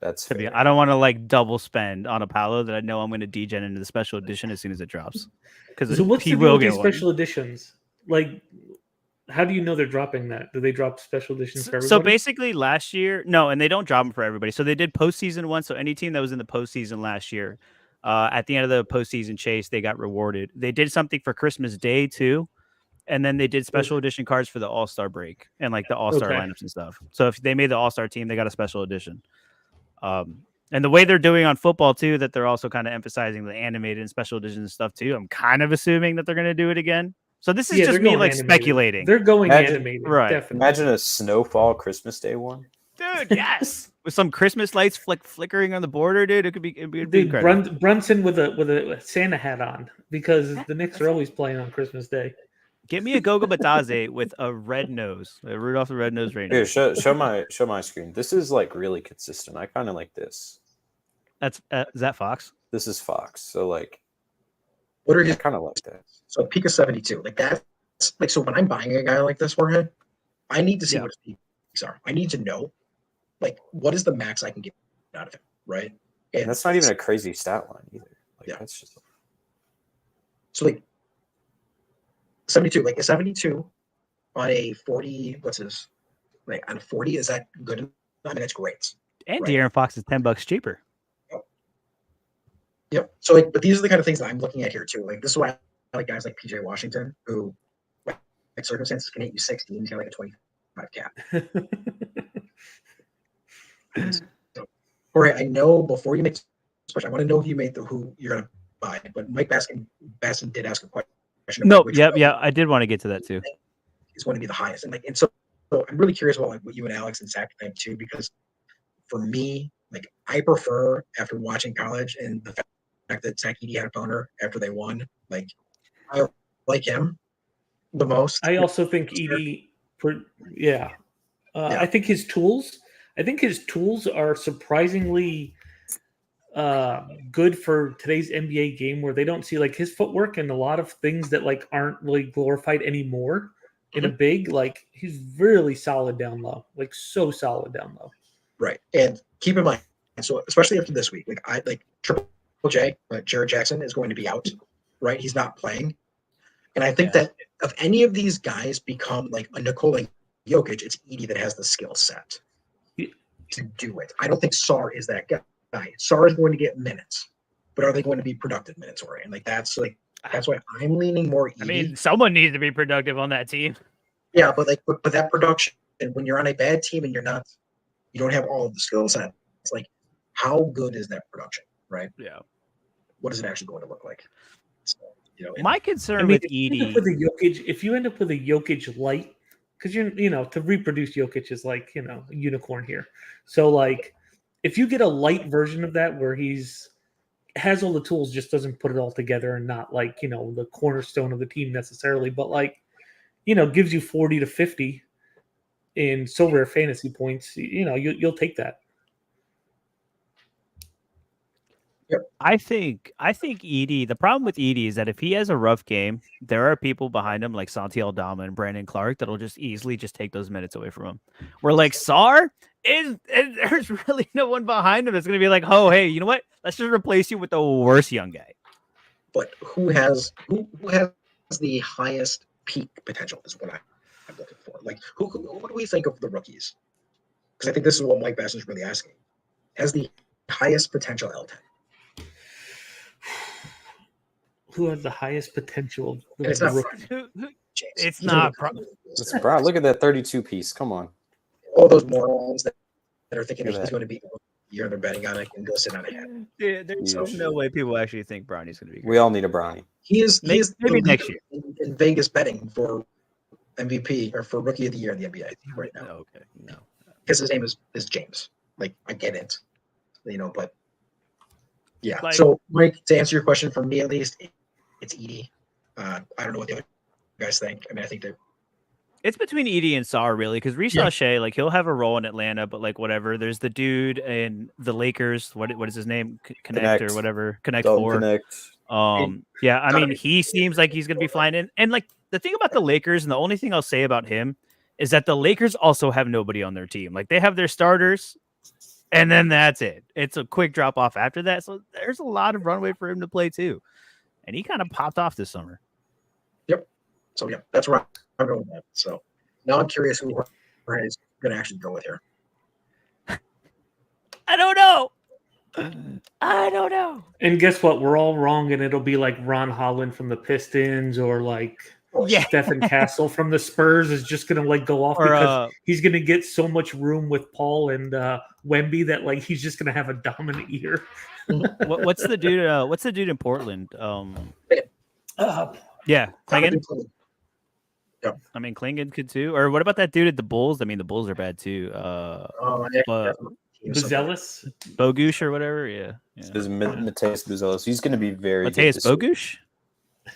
That's To be, fair. I don't want to like double spend on a Palo that I know I'm going to degen into the special edition as soon as it drops. Because So what's he the deal will with get these one. special editions? Like, how do you know they're dropping that? Do they drop special editions for everybody? So basically, last year, no, and they don't drop them for everybody. So they did postseason one. So any team that was in the postseason last year, at the end of the postseason chase, they got rewarded. They did something for Christmas Day too, and then they did special edition cards for the All Star break and like the All Star Okay. lineups and stuff. So if they made the All Star team, they got a special edition. And the way they're doing on football too, that they're also kind of emphasizing the animated and special edition stuff too. I'm kind of assuming that they're going to do it again. So this is Yeah, just they're me going like animated. speculating. They're going Imagine- animated, right. definitely. Imagine a snowfall Christmas Day one. Dude, yes, with some Christmas lights flickering on the border, dude. It'd be Dude, incredible. Brunson with a Santa hat on because the Knicks are always playing on Christmas Day. Get me a Gogo Bataze with a red nose, a Rudolph the Red-Nosed Reindeer. Here, show my screen. This is like really consistent. I kind of like this. That's is that Fox? This is Fox. So like, What are I his kind of like that. so peak of 72? Like that's like, so when I'm buying a guy like this for him, I need to see Yeah. what his peaks are. I need to know, like, what is the max I can get out of him, right? And that's not even a crazy stat line either. Like Yeah. that's just so like 72, like a 72 on a 40. What's his like on a 40? Is that good enough? I mean, that's great. And Right. De'Aaron Fox is $10 cheaper. Yep. So like, but these are the kind of things that I'm looking at here too. Like this is why I like guys like PJ Washington, who like circumstances can hit you 16. He's got like a 25 cap. Jorge, I know before you make special, I want to know who you're gonna buy. But Mike Baskin did ask a question. No, about which yeah, one yeah. I did want to get to that too. is going to be the highest, and so I'm really curious about like what you and Alex and Zach think too, because for me, like I prefer after watching college and the fact that Zach Edey had a boner after they won, like I like him the most. I also think Edie, yeah. I think his tools. I think his tools are surprisingly good for today's NBA game, where they don't see like his footwork and a lot of things that like aren't really glorified anymore in a big. Like he's really solid down low, like so solid down low. Right. And keep in mind, so especially after this week, like I like Triple J, Jared Jackson is going to be out, right? He's not playing. And I think that if any of these guys become like a Nikola Jokic, it's Edey that has the skill set to do it. I don't think Sar is that guy. Sar is going to get minutes, but are they going to be productive minutes or? And like that's why I'm leaning more Edey. I mean, someone needs to be productive on that team. Yeah, but that production, and when you're on a bad team and you don't have all of the skill set, it's like how good is that production, right? Yeah. What is it actually going to look like? So, My concern I mean, with Edey, if you end up with a Jokic light, because to reproduce Jokic is like a unicorn here. So like, if you get a light version of that where he's has all the tools, just doesn't put it all together and not like, the cornerstone of the team necessarily, but like, gives you 40 to 50 in so rare fantasy points, you'll take that. I think Edie. The problem with Edie is that if he has a rough game, there are people behind him like Santi Aldama and Brandon Clark that'll just easily just take those minutes away from him. Where like Sar is, there's really no one behind him that's gonna be like, oh hey, you know what? Let's just replace you with the worst young guy. But who has the highest peak potential is what I'm looking for. Like who do we think of the rookies? Because I think this is what Mike Bass is really asking. Has the highest potential L10? Who has the highest potential? And it's not James. It's He's gonna not. be It's Brown. Look at that 32 piece. Come on. all those morons that are thinking Look at he's that. going to be you're they're betting on it and go sit on a head. Yeah, there's Huge. no way people actually think Brownie's gonna be good. We all need a brownie. He is Maybe the next leader in Vegas betting for MVP or for Rookie of the Year in the NBA right now. Okay, no. Because his name is James. Like I get it, but yeah. Like- So Mike, to answer your question, for me at least, it's Edie. I don't know what the other guys think. I mean, I think that It's between Edie and Sar, really, because Reece Shea, like, he'll have a role in Atlanta, but, like, whatever. There's the dude in the Lakers. What is his name? Connect or whatever. Connect Dalton 4. Connect. Yeah, I mean, he seems like he's going to be flying in. And, like, the thing about the Lakers, and the only thing I'll say about him, is that the Lakers also have nobody on their team. Like, they have their starters, and then that's it. It's a quick drop off after that. So there's a lot of runway for him to play, too. And he kind of popped off this summer. So yeah, that's where I'm going with that. So now I'm curious who Jorge is going to actually go with here. I don't know. I don't know. And guess what? We're all wrong, and it'll be like Ron Holland from the Pistons or like Yeah. Stephen Castle from the Spurs is just going to like go off Or, because he's going to get so much room with Paul and Wemby that like he's just going to have a dominant year. What's the dude? What's the dude in Portland? Yeah, Klingon. I mean, Klingon could too. Or what about that dude at the Bulls? I mean, the Bulls are bad too. Buzelis? Bogush or whatever. Yeah. This is Mateus Buzelis. He's going to be very Mateus good this year.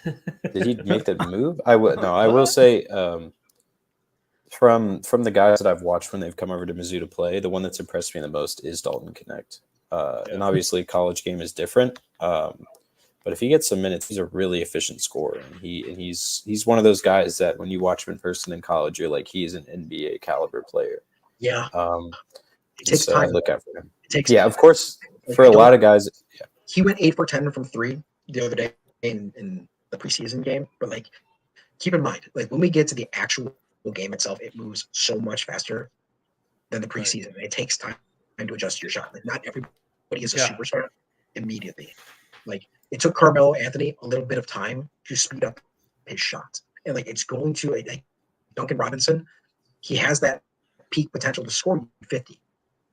Bogush. Did he make that move? I will say from the guys that I've watched when they've come over to Mizzou to play, the one that's impressed me the most is Dalton Connect. And obviously, college game is different. But if he gets some minutes, he's a really efficient scorer, and he's one of those guys that when you watch him in person in college, you're like, he's an NBA caliber player. Yeah. It takes time. Look out for him. Time. Of course. For a lot of guys, he went 8 for 10 from 3 the other day in the preseason game. But like, keep in mind, like when we get to the actual game itself, it moves so much faster than the preseason. Right. It takes time to adjust your shot. Like not everybody is a superstar immediately. Like it took Carmelo Anthony a little bit of time to speed up his shot, and like it's going to like Duncan Robinson. He has that peak potential to score 50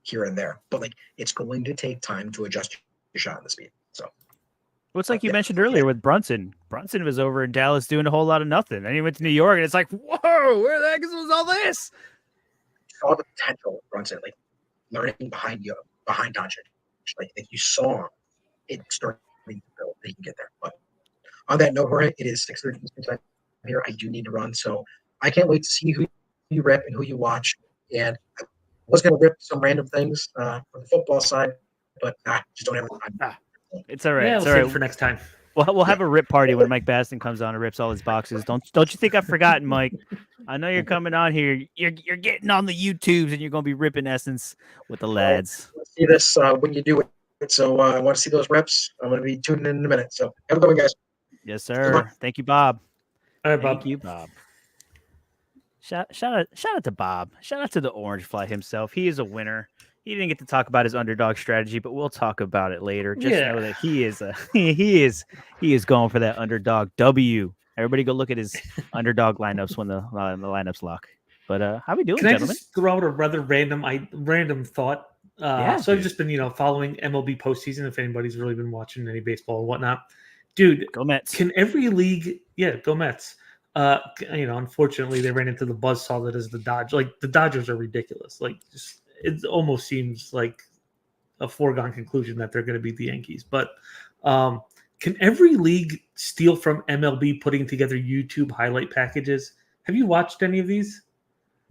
here and there, but like it's going to take time to adjust your shot and the speed. So, well, it's like you mentioned earlier with Brunson. Brunson was over in Dallas doing a whole lot of nothing, and he went to New York, and it's like, whoa, where the heck was all this? Saw the potential of Brunson, like learning behind Doncic, like you saw it starting to build. That he can get there. But on that note, Jorge, it is 6:30 here. I do need to run, so I can't wait to see who you rep and who you watch. And I was going to rip some random things on the football side, but just don't have the time. It's all right. Yeah, it's we'll all save right it for next time. We'll have a rip party when Mike Baston comes on and rips all his boxes. Don't you think I've forgotten, Mike? I know you're coming on here. You're getting on the YouTubes and you're going to be ripping Essence with the lads. Let's see this when you do it. So I want to see those reps. I'm going to be tuning in a minute. So have a good one, guys. Yes, sir. Thank you, Bob. All right, Bob. Thank you, Bob. Shout out to Bob. Shout out to the Orange Fly himself. He is a winner. He didn't get to talk about his underdog strategy, but we'll talk about it later. Just know that he is going for that underdog W. Everybody go look at his underdog lineups when the lineups lock. But how we doing, gentlemen? I just throw out a rather random thought? So I've just been, following MLB postseason. If anybody's really been watching any baseball and whatnot, dude, go Mets. Can every league, go Mets. Unfortunately, they ran into the buzzsaw that is the Dodgers. Like the Dodgers are ridiculous. Like, it almost seems like a foregone conclusion that they're going to beat the Yankees. But can every league steal from MLB putting together YouTube highlight packages? Have you watched any of these?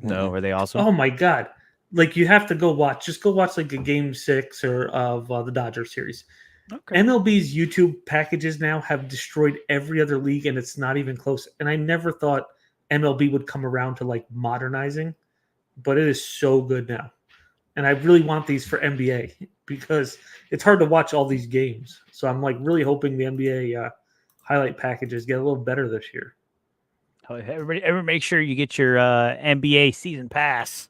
No, are they awesome? Oh my god! Like you have to go watch. Just go watch like a Game 6 or of the Dodgers series. Okay. MLB's YouTube packages now have destroyed every other league, and it's not even close. And I never thought MLB would come around to like modernizing, but it is so good now. And I really want these for NBA because it's hard to watch all these games. So I'm like really hoping the NBA highlight packages get a little better this year. Everybody make sure you get your NBA season pass.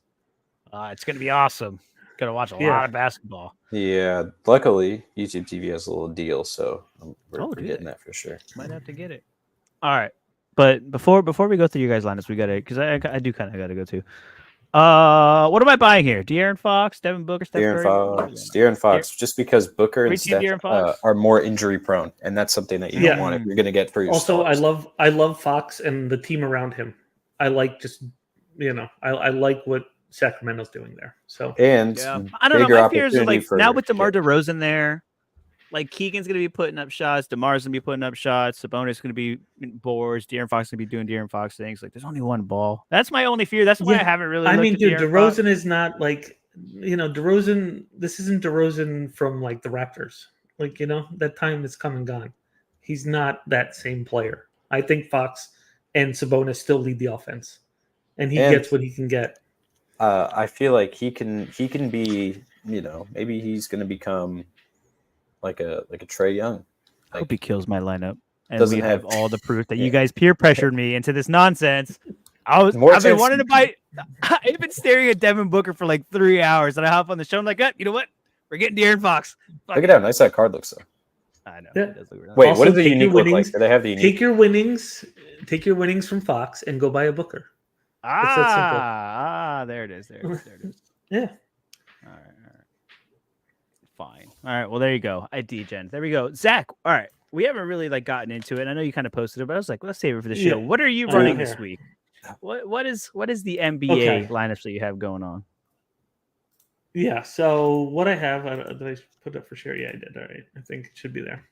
It's going to be awesome. Going to watch a lot of basketball. Yeah, luckily YouTube TV has a little deal, so we're do getting they? that for sure. Might have to get it. All right, but before we go through your guys' lineups, we got to because I do kind of got to go too. What am I buying here? De'Aaron Fox, Devin Booker, Steph Curry. De'Aaron Fox, just because Booker and Team De'Aaron Steph Fox? are more injury prone, and that's something that you don't want if you're going to get for your Also, stars. I love Fox and the team around him. I like just I like what Sacramento's doing there. So and I don't know. bigger My fears are like opportunity now with DeMar DeRozan there, like Keegan's going to be putting up shots, DeMar's going to be putting up shots, Sabonis going to be boards, De'Aaron Fox going to be doing De'Aaron Fox things. Like there's only one ball. That's my only fear. That's why I haven't really. I looked mean, at dude, De'Aaron Fox. DeRozan is not like DeRozan. This isn't DeRozan from like the Raptors. Like that time is come and gone. He's not that same player. I think Fox and Sabonis still lead the offense, and he gets what he can get. I feel like he can be, maybe he's going to become like a Trae Young. I hope he kills my lineup, and Doesn't we have have- all the proof that you Yeah. guys peer pressured me into this nonsense. I've been wanting to buy. I've been staring at Devin Booker for like 3 hours, and I hop on the show. I'm like, you know what? We're getting De'Aaron Fox. Fuck Look it. at how nice that card looks, though. I know. Yeah. It does look really Wait, Also, what does the take your unique look like? winnings- Do they have the unique? Take your winnings from Fox and go buy a Booker. It's that simple. There it is. There it is. Yeah. All right. Fine. All right. Well, there you go. I degen. There we go. Zach. All right. We haven't really like gotten into it. I know you kind of posted it, but I was like, let's save it for the show. Yeah. What are you Yeah. running Yeah. this week? What is the NBA Okay. lineups that you have going on? Yeah. So what I have, did I put up for share? Yeah, I did. All right. I think it should be there.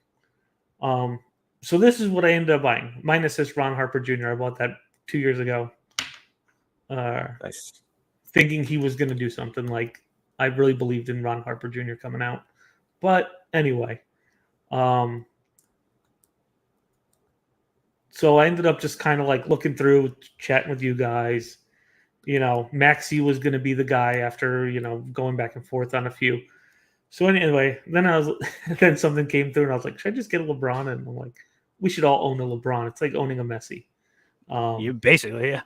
So this is what I ended up buying. Minus this Ron Harper Jr. I bought that 2 years ago. Nice. Thinking he was going to do something. Like I really believed in Ron Harper Jr. coming out. But anyway, so I ended up just kind of like looking through, chatting with you guys. Maxey was going to be the guy after, going back and forth on a few. So anyway, then something came through and I was like, should I just get a LeBron? And I'm like, we should all own a LeBron. It's like owning a Messi. You basically, yeah.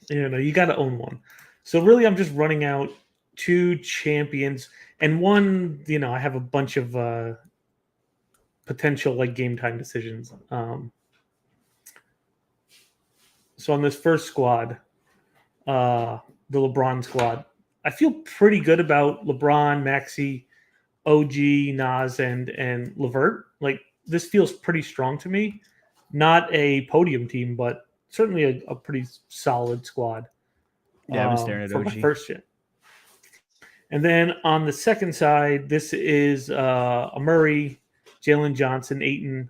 You got to own one. So really, I'm just running out 2 champions and one. I have a bunch of potential like game time decisions. So on this first squad, the LeBron squad, I feel pretty good about LeBron, Maxey, OG, Nas, and LeVert. Like this feels pretty strong to me. Not a podium team, but certainly a pretty solid squad. Yeah, I've been staring at for OG. my first gen. And then on the second side, this is a Murray, Jalen Johnson, Ayton,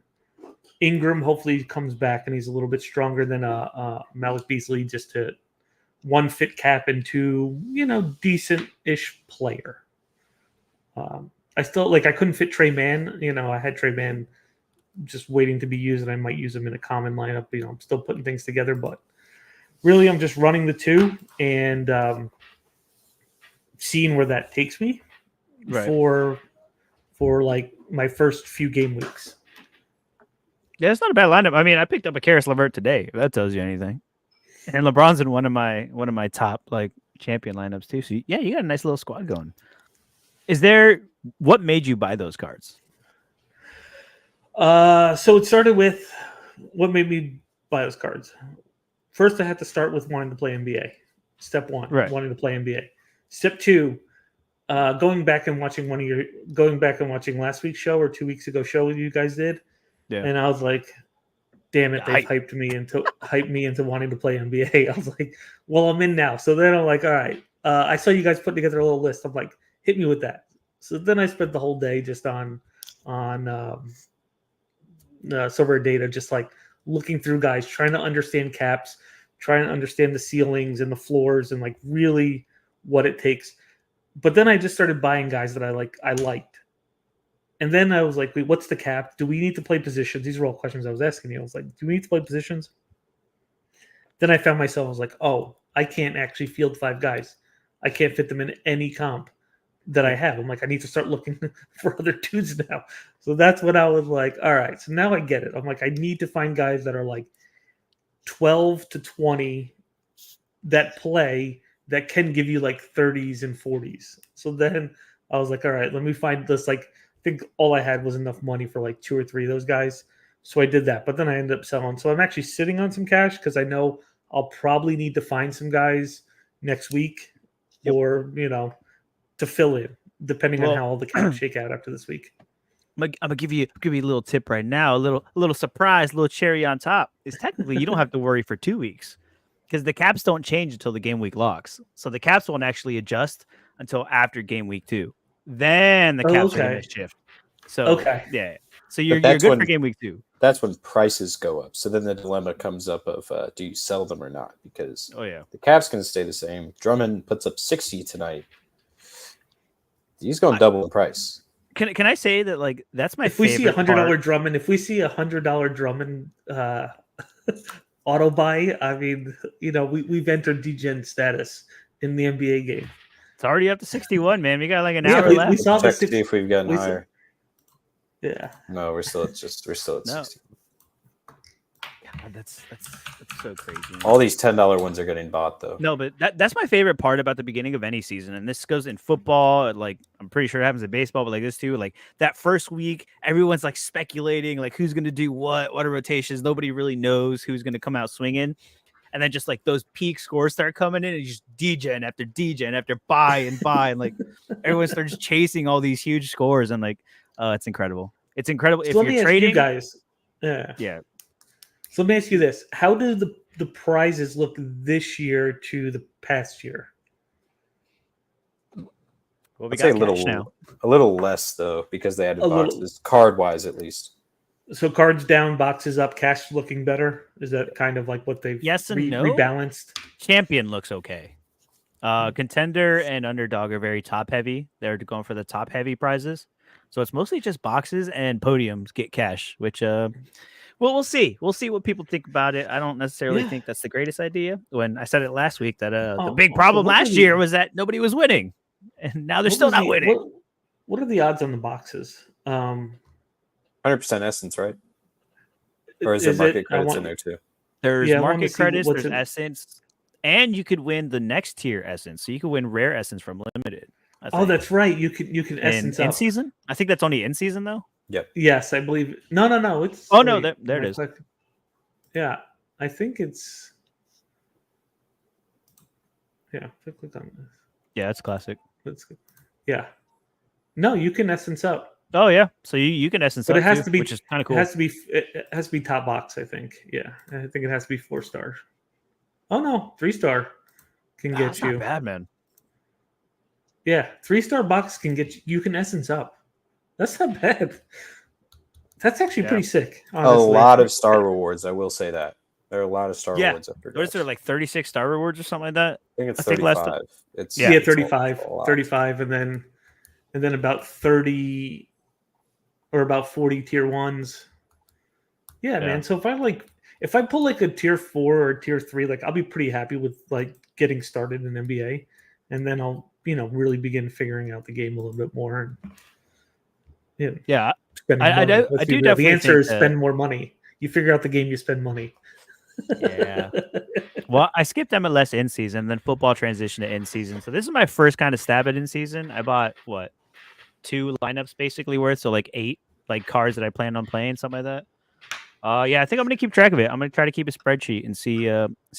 Ingram. Hopefully he comes back and he's a little bit stronger than Malik Beasley, just to one fit cap and 2, decent-ish player. I still I couldn't fit Trey Mann. I had Trey Mann just waiting to be used, and I might use him in a common lineup. I'm still putting things together, but really, I'm just running the 2 and seeing where that takes me for like my first few game weeks. Yeah, it's not a bad lineup. I mean, I picked up a Karis LeVert today, if that tells you anything. And LeBron's in one of my top like champion lineups too. So yeah, you got a nice little squad going. What made you buy those cards? So it started with what made me buy those cards. First, I had to start with wanting to play NBA. Step 1, wanting to play NBA. Step 2, going back and watching last week's show or 2 weeks ago show you guys did. Yeah. And I was like, damn it, they've hyped me into wanting to play NBA. I was like, well, I'm in now. So then I'm like, all right. I saw you guys put together a little list. I'm like, hit me with that. So then I spent the whole day just on server data, just like looking through guys, trying to understand caps, trying to understand the ceilings and the floors, and like really what it takes. But then I just started buying guys that I liked. And then I was like, wait, what's the cap? Do we need to play positions? These are all questions I was asking you. I was like, do we need to play positions? Then I found myself, I was like, oh, I can't actually field 5 guys. I can't fit them in any comp that I have. I'm like, I need to start looking for other dudes now. So that's when I was like, all right, so now I get it. I'm like, I need to find guys that are like 12 to 20 that play that can give you like 30s and 40s. So then I was like, all right, let me find this. Like, I think all I had was enough money for like 2 or 3 of those guys. So I did that. But then I ended up selling. So I'm actually sitting on some cash because I know I'll probably need to find some guys next week or, to fill in, depending on how all the caps shake out after this week. I'm gonna give you a little tip right now, a little surprise, a little cherry on top. Is technically you don't have to worry for 2 weeks because the caps don't change until the game week locks. So the caps won't actually adjust until after game week 2. Then the caps are gonna shift. So yeah, so you're good for game week 2. That's when prices go up. So then the dilemma comes up of do you sell them or not? Because the caps can stay the same. Drummond puts up 60 tonight. He's going double in price. Can I say that like that's my if we favorite see $100 Drummond, if we see $100 Drummond auto buy, I mean, we've entered degen status in the NBA game. It's already up to 61, man. We got like an hour left. We saw Check to see if we've gotten higher. Yeah. No, we're still at 60. God, that's so crazy. Man. All these $10 ones are getting bought though. No, but that's my favorite part about the beginning of any season, and this goes in football. Like I'm pretty sure it happens in baseball, but like this too. Like that first week, everyone's like speculating, like who's going to do what are rotations. Nobody really knows who's going to come out swinging, and then just like those peak scores start coming in, and just degen after degen after buy, and like everyone starts chasing all these huge scores, and like it's incredible. It's incredible So if you're trading, you guys. Yeah. So let me ask you this: how do the prizes look this year to the past year? Well, I'd say a little less though, because they added boxes, card wise at least. So cards down, boxes up, cash looking better. Is that kind of like what they've rebalanced? Champion looks okay. Contender and Underdog are very top heavy. They're going for the top heavy prizes, so it's mostly just boxes and podiums get cash, which well, we'll see. We'll see what people think about it. I don't necessarily think that's the greatest idea. When I said it last week that the big problem last year was that nobody was winning, and now they're still not winning. What are the odds on the boxes? 100% essence, right? Or is there market credits in there too? There's market credits, there's essence, and you could win the next tier essence. So you could win rare essence from limited. Oh, that's right. You can essence in season. I think that's only in season though. Yep. Yes, I believe. No. It's no, there it is. Yeah, I think it's. Yeah, I clicked on this. Yeah, it's classic. That's good. Yeah. No, you can essence up. Oh yeah, so you can essence up, but it has to be, which is kind of cool. It has to be top box, I think. Yeah, I think it has to be 4-star. Oh no, 3-star can get that's you. Not bad, man. Yeah, 3-star box can get you. You can essence up. That's not bad. That's actually pretty sick. Honestly. A lot of star rewards. I will say that there are a lot of star rewards. Those there like 36 star rewards or something like that. I think it's 35. It's 35, and then about 30 or about 40 tier 1s. Yeah, man. So if I pull like a tier 4 or tier 3, like I'll be pretty happy with like getting started in NBA, and then I'll really begin figuring out the game a little bit more. Yeah. I do definitely. The answer is spend more money. You figure out the game, you spend money. Yeah. Well, I skipped MLS in season, then football transition to in season. So this is my first kind of stab at in season. I bought 2 lineups basically worth, so like 8 like cards that I planned on playing, something like that. Yeah, I think I'm gonna keep track of it. I'm gonna try to keep a spreadsheet and see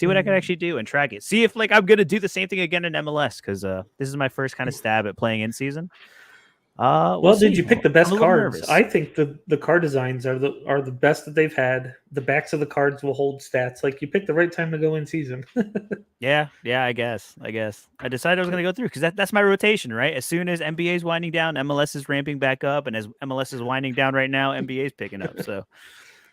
what I can actually do and track it. See if like I'm gonna do the same thing again in MLS because this is my first kind of stab at playing in season. Well, did see. you pick the I'm best a little cards? nervous. I think the card designs are the best that they've had. The backs of the cards will hold stats. Like you picked the right time to go in season. Yeah, I guess. I decided I was going to go through because that's my rotation, right? As soon as NBA is winding down, MLS is ramping back up, and as MLS is winding down right now, NBA is picking up. So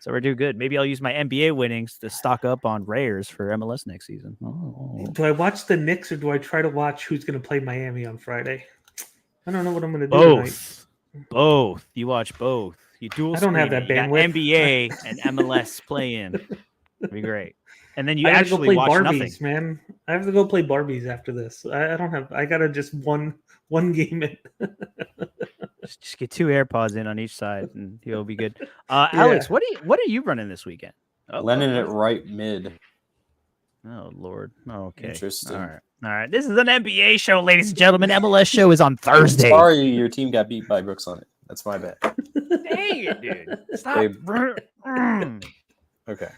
we're doing good. Maybe I'll use my NBA winnings to stock up on rares for MLS next season. Oh. Do I watch the Knicks or do I try to watch who's going to play Miami on Friday? I don't know what I'm going to do tonight. Both. You watch both. You dual I don't have screen it. that You got bandwidth. NBA and MLS playing. It'd be great. And then you I gotta go actually play watch Barbies, nothing. man. I have to go play Barbies after this. I don't have. I gotta just one game in. Just get 2 AirPods in on each side, and he'll be good. Alex, what are you running this weekend? Lennon at right mid. Oh Lord. Okay. Interesting. All right. This is an NBA show, ladies and gentlemen. MLS show is on Thursday. Sorry, your team got beat by Brooks on it. That's my bad. Dang it, dude. Stop. Okay.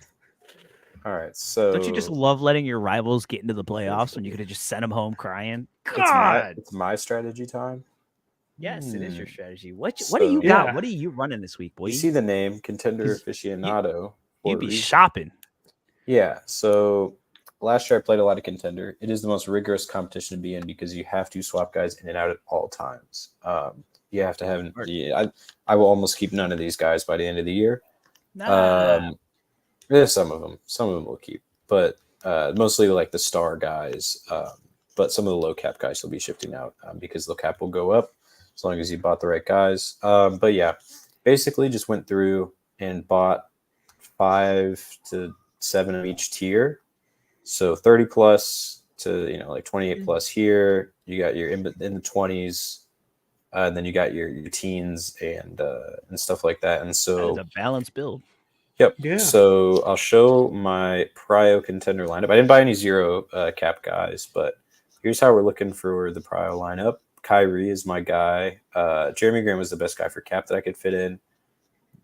All right. So Don't you just love letting your rivals get into the playoffs when you could have just sent them home crying? God. it's my strategy time. Yes, it is your strategy. What do So- you got? Yeah. What are you running this week, boy? You see the name Contender Aficionado. You'd be shopping. Yeah. So last year I played a lot of Contender. It is the most rigorous competition to be in because you have to swap guys in and out at all times. You have to have. Yeah, I will almost keep none of these guys by the end of the year. There's some of them will keep, but mostly like the star guys. But some of the low cap guys will be shifting out because the cap will go up as long as you bought the right guys. But yeah, basically just went through and bought 5 to 7 of each tier. So 30 plus to like 28 plus here. You got your in the 20s. Then you got your teens and stuff like that. And so That is a balanced build. Yep. Yeah. So I'll show my Prio Contender lineup. I didn't buy any 0 cap guys, but here's how we're looking for the Prio lineup. Kyrie is my guy. Jeremy Graham was the best guy for cap that I could fit in.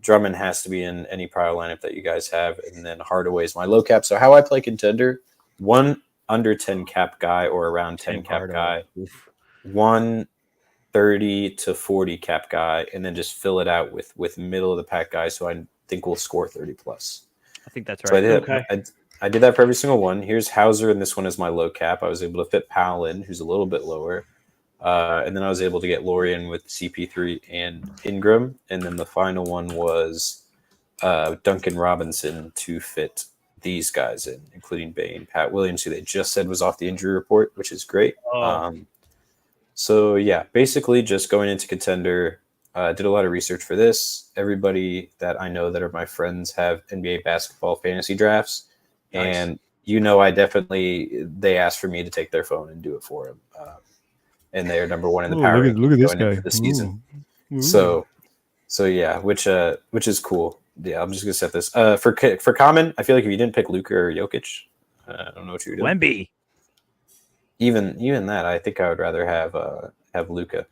Drummond has to be in any Prio lineup that you guys have. And then Hardaway is my low cap. So how I play Contender, 1 under 10 cap guy or around 10 cap guy, 1 30 to 40 cap guy, and then just fill it out with middle of the pack guys. So I think we'll score 30 plus. I think that's So right. I did that for every single one. Here's Hauser, and this one is my low cap. I was able to fit Powell in, who's a little bit lower. And then I was able to get Lorian with CP3 and Ingram. And then the final one was Duncan Robinson to fit these guys in, including Bane, Pat Williams, who they just said was off the injury report, which is great. So yeah, basically just going into Contender, did a lot of research for this. Everybody that I know that are my friends have NBA basketball fantasy drafts. Nice. And they asked for me to take their phone and do it for them. And they are number 1 in the power. Look at this going into guy the season. Ooh. So yeah, which is cool. Yeah, I'm just gonna set this for common. I feel like if you didn't pick Luka or Jokic, I don't know what you're doing. Wemby. Even that, I think I would rather have Luka,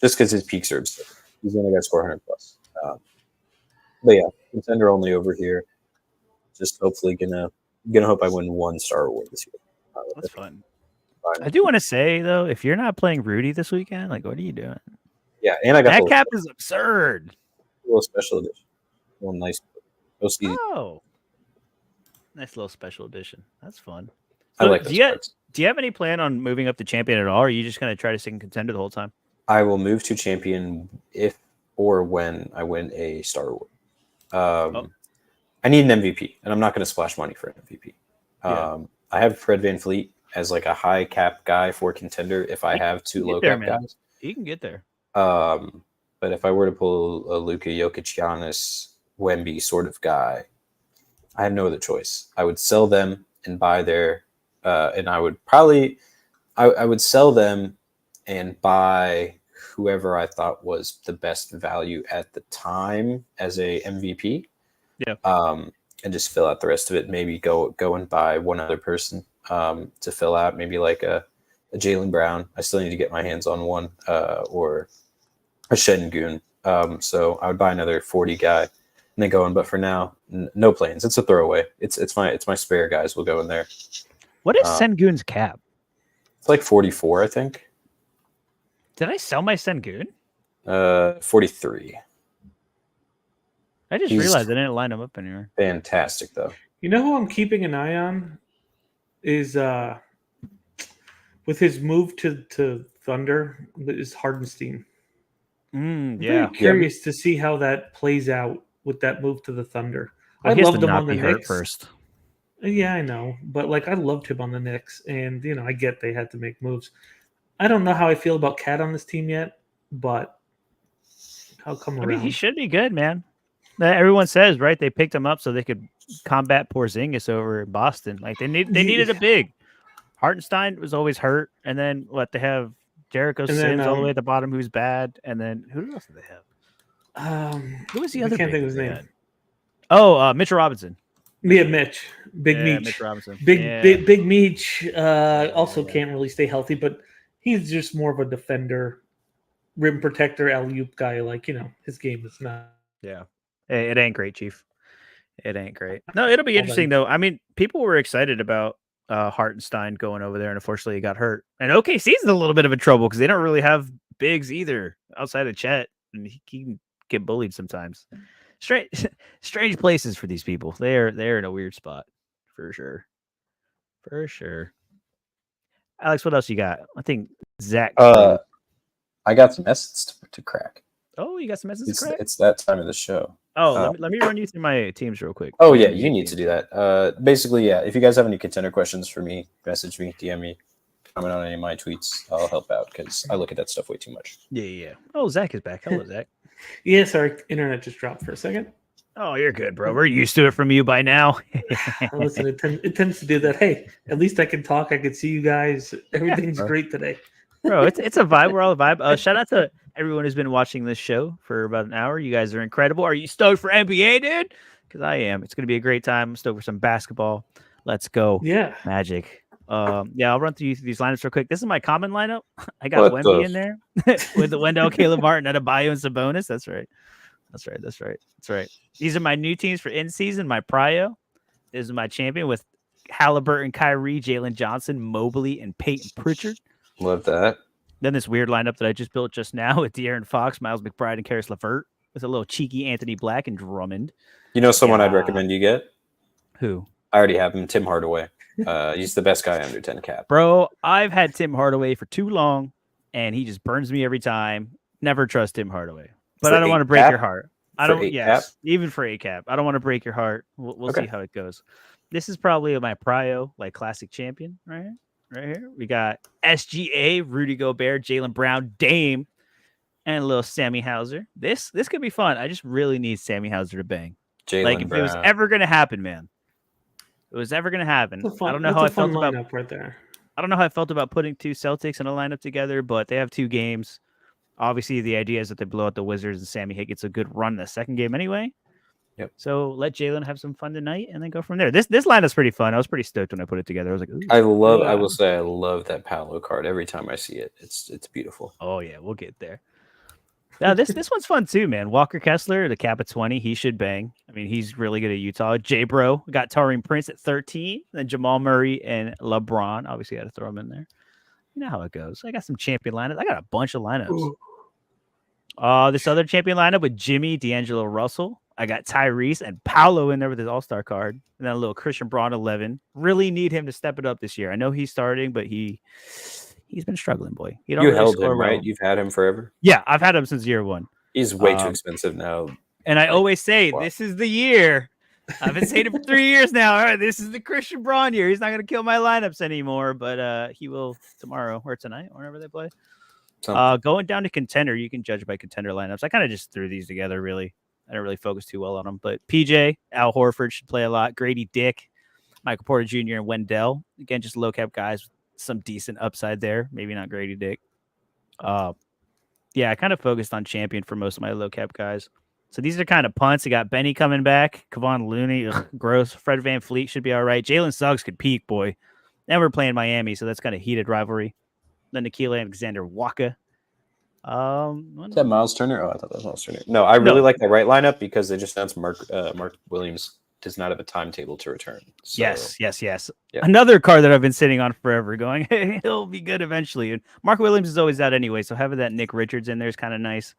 just because his peaks are absurd. He's only got 400 plus. But yeah, Contender only over here. Just hopefully gonna hope I win 1 Star Award this year. That's fun. I do want to say though, if you're not playing Rudy this weekend, like what are you doing? Yeah, and I got that cap is absurd. A little special edition. A little nice. Oh, nice little special edition. That's fun. So I like those. Do you have any plan on moving up to champion at all? Or are you just going to try to stick in Contender the whole time? I will move to champion if or when I win a Star Award. I need an MVP, and I'm not going to splash money for an MVP. I have Fred VanVleet as like a high cap guy for Contender if I have 2 low cap guys. You can get there. But if I were to pull a Luka, Jokic, Giannis, Wemby sort of guy, I have no other choice. I would sell them and buy their, and I would probably, I would sell them and buy whoever I thought was the best value at the time as a MVP. Yeah. And just fill out the rest of it. Maybe go and buy one other person to fill out. Maybe like a Jaylen Brown. I still need to get my hands on one, or a Şengün. So I would buy another 40 guy and then go in. But for now, no plans. It's a throwaway. It's my spare guys will go in there. What is Şengün's cap? It's like 44, I think. Did I sell my Sengun? 43. I just He's- realized I didn't line him up anywhere. Fantastic though. You know who I'm keeping an eye on is with his move to Thunder is Hardenstein. I'm Yeah. very curious to see how that plays out with that move to the Thunder. Well, I he has to loved him not on the be hurt Knicks. first. Yeah, I know, but like I loved him on the Knicks, and I get they had to make moves. I don't know how I feel about Cat on this team yet, but I'll come I around. mean, he should be good, man. Everyone says, right? They picked him up so they could combat Porzingis over in Boston. Like they needed a big. Hartenstein was always hurt, and then what? They have Jericho And then, Sims all the way at the bottom, who's bad, and then who else did they have? Who was the I other? can't big think of his that they name. had? Oh, Mitchell Robinson. Yeah, Mitch, Big Yeah, Meech, Mitch Robinson. Big Yeah. Big Meech. Also yeah. can't really stay healthy, but he's just more of a defender, rim protector, alley oop guy. Like his game is not. Yeah. Hey, it ain't great, Chief. It ain't great. No, it'll be All interesting that. though. I mean, people were excited about Hartenstein going over there, and unfortunately, he got hurt. And OKC's in a little bit of a trouble because they don't really have bigs either outside of Chet, and he can get bullied sometimes. Strange places for these people. They're in a weird spot for sure. For sure. Alex, what else you got? I think Zach. I got some essence to crack. Oh, you got some essence to crack? It's that time of the show. Oh, let me run you through my teams real quick. Oh yeah, you need to do that. Basically, yeah. If you guys have any contender questions for me, message me, DM me, comment on any of my tweets. I'll help out because I look at that stuff way too much. Yeah. Oh, Zach is back. Hello, Zach. Yes, our internet just dropped for a second. Oh, you're good, bro. We're used to it from you by now. Listen, it tends to do that. Hey, at least I can talk. I can see you guys. Everything's bro. great today. Bro, it's a vibe. We're all a vibe. Shout out to everyone who's been watching this show for about an hour. You guys are incredible. Are you stoked for NBA, dude? Because I am. It's gonna be a great time. I'm stoked for some basketball. Let's go. Yeah. Magic. Yeah, I'll run through these lineups real quick. This is my common lineup. I got Wemby in there with the Wendell, Caleb Martin, Adebayo, and Sabonis. That's right. These are my new teams for in season. My Prio. This is my champion with Halliburton, Kyrie, Jalen Johnson, Mobley, and Peyton Pritchard. Love that. Then this weird lineup that I just built just now with De'Aaron Fox, Miles McBride, and Karis LeVert with a little cheeky Anthony Black and Drummond. You know someone I'd recommend you get? Who? I already have him, Tim Hardaway. He's the best guy under 10 cap. Bro, I've had Tim Hardaway for too long, and he just burns me every time. Never trust Tim Hardaway. But I don't want to break your heart. I don't. Yes, even for a cap, I don't want to break your heart. We'll see how it goes. This is probably my Prio, like classic champion, right here. Right here, we got SGA, Rudy Gobert, Jaylen Brown, Dame, and a little Sammy Hauser. This could be fun. I just really need Sammy Hauser to bang. Like if it was ever gonna happen, man. If it was ever gonna happen. I don't know how I felt about right there. I don't know how I felt about putting two Celtics in a lineup together, but they have two games. Obviously, the idea is that they blow out the Wizards and Sammy Hick gets a good run in the second game anyway. Yep. So let Jalen have some fun tonight and then go from there. This lineup's pretty fun. I was pretty stoked when I put it together. I was like, ooh. I will say I love that Paolo card every time I see it. It's beautiful. Oh yeah, we'll get there. Now this one's fun too, man. Walker Kessler, the cap at 20, he should bang. I mean, he's really good at Utah. J-Bro got Taurean Prince at 13, then Jamal Murray and LeBron. Obviously, got to throw him in there. You know how it goes. I got some champion lineups. I got a bunch of lineups. This other champion lineup with Jimmy, D'Angelo Russell. I got Tyrese and Paolo in there with his All-Star card. And then a little Christian Braun 11. Really need him to step it up this year. I know he's starting, but he's been struggling, boy. You held him, right? You've had him forever? Yeah, I've had him since year one. He's way too expensive now. And I always say, this is the year. I've been saying it for 3 years now. All right, this is the Christian Braun year. He's not going to kill my lineups anymore, but he will tomorrow or tonight, whenever they play. Going down to contender, you can judge by contender lineups. I kind of just threw these together, really. I don't really focus too well on them. But PJ, Al Horford should play a lot. Grady Dick, Michael Porter Jr., and Wendell. Again, just low-cap guys with some decent upside there. Maybe not Grady Dick. Yeah, I kind of focused on champion for most of my low-cap guys. So these are kind of punts. I got Benny coming back. Kevon Looney, gross. Fred VanVleet should be all right. Jalen Suggs could peak, boy. Then we're playing Miami, so that's kind of heated rivalry. Then Nikhil Alexander Walker. Is that Miles Turner? Oh, I thought that was Miles Turner. No, I really like the right lineup because they just announced Mark Williams does not have a timetable to return. So, Yes. yeah. Another card that I've been sitting on forever, going, hey, he'll be good eventually. And Mark Williams is always out anyway, so having that Nick Richards in there is kind of nice.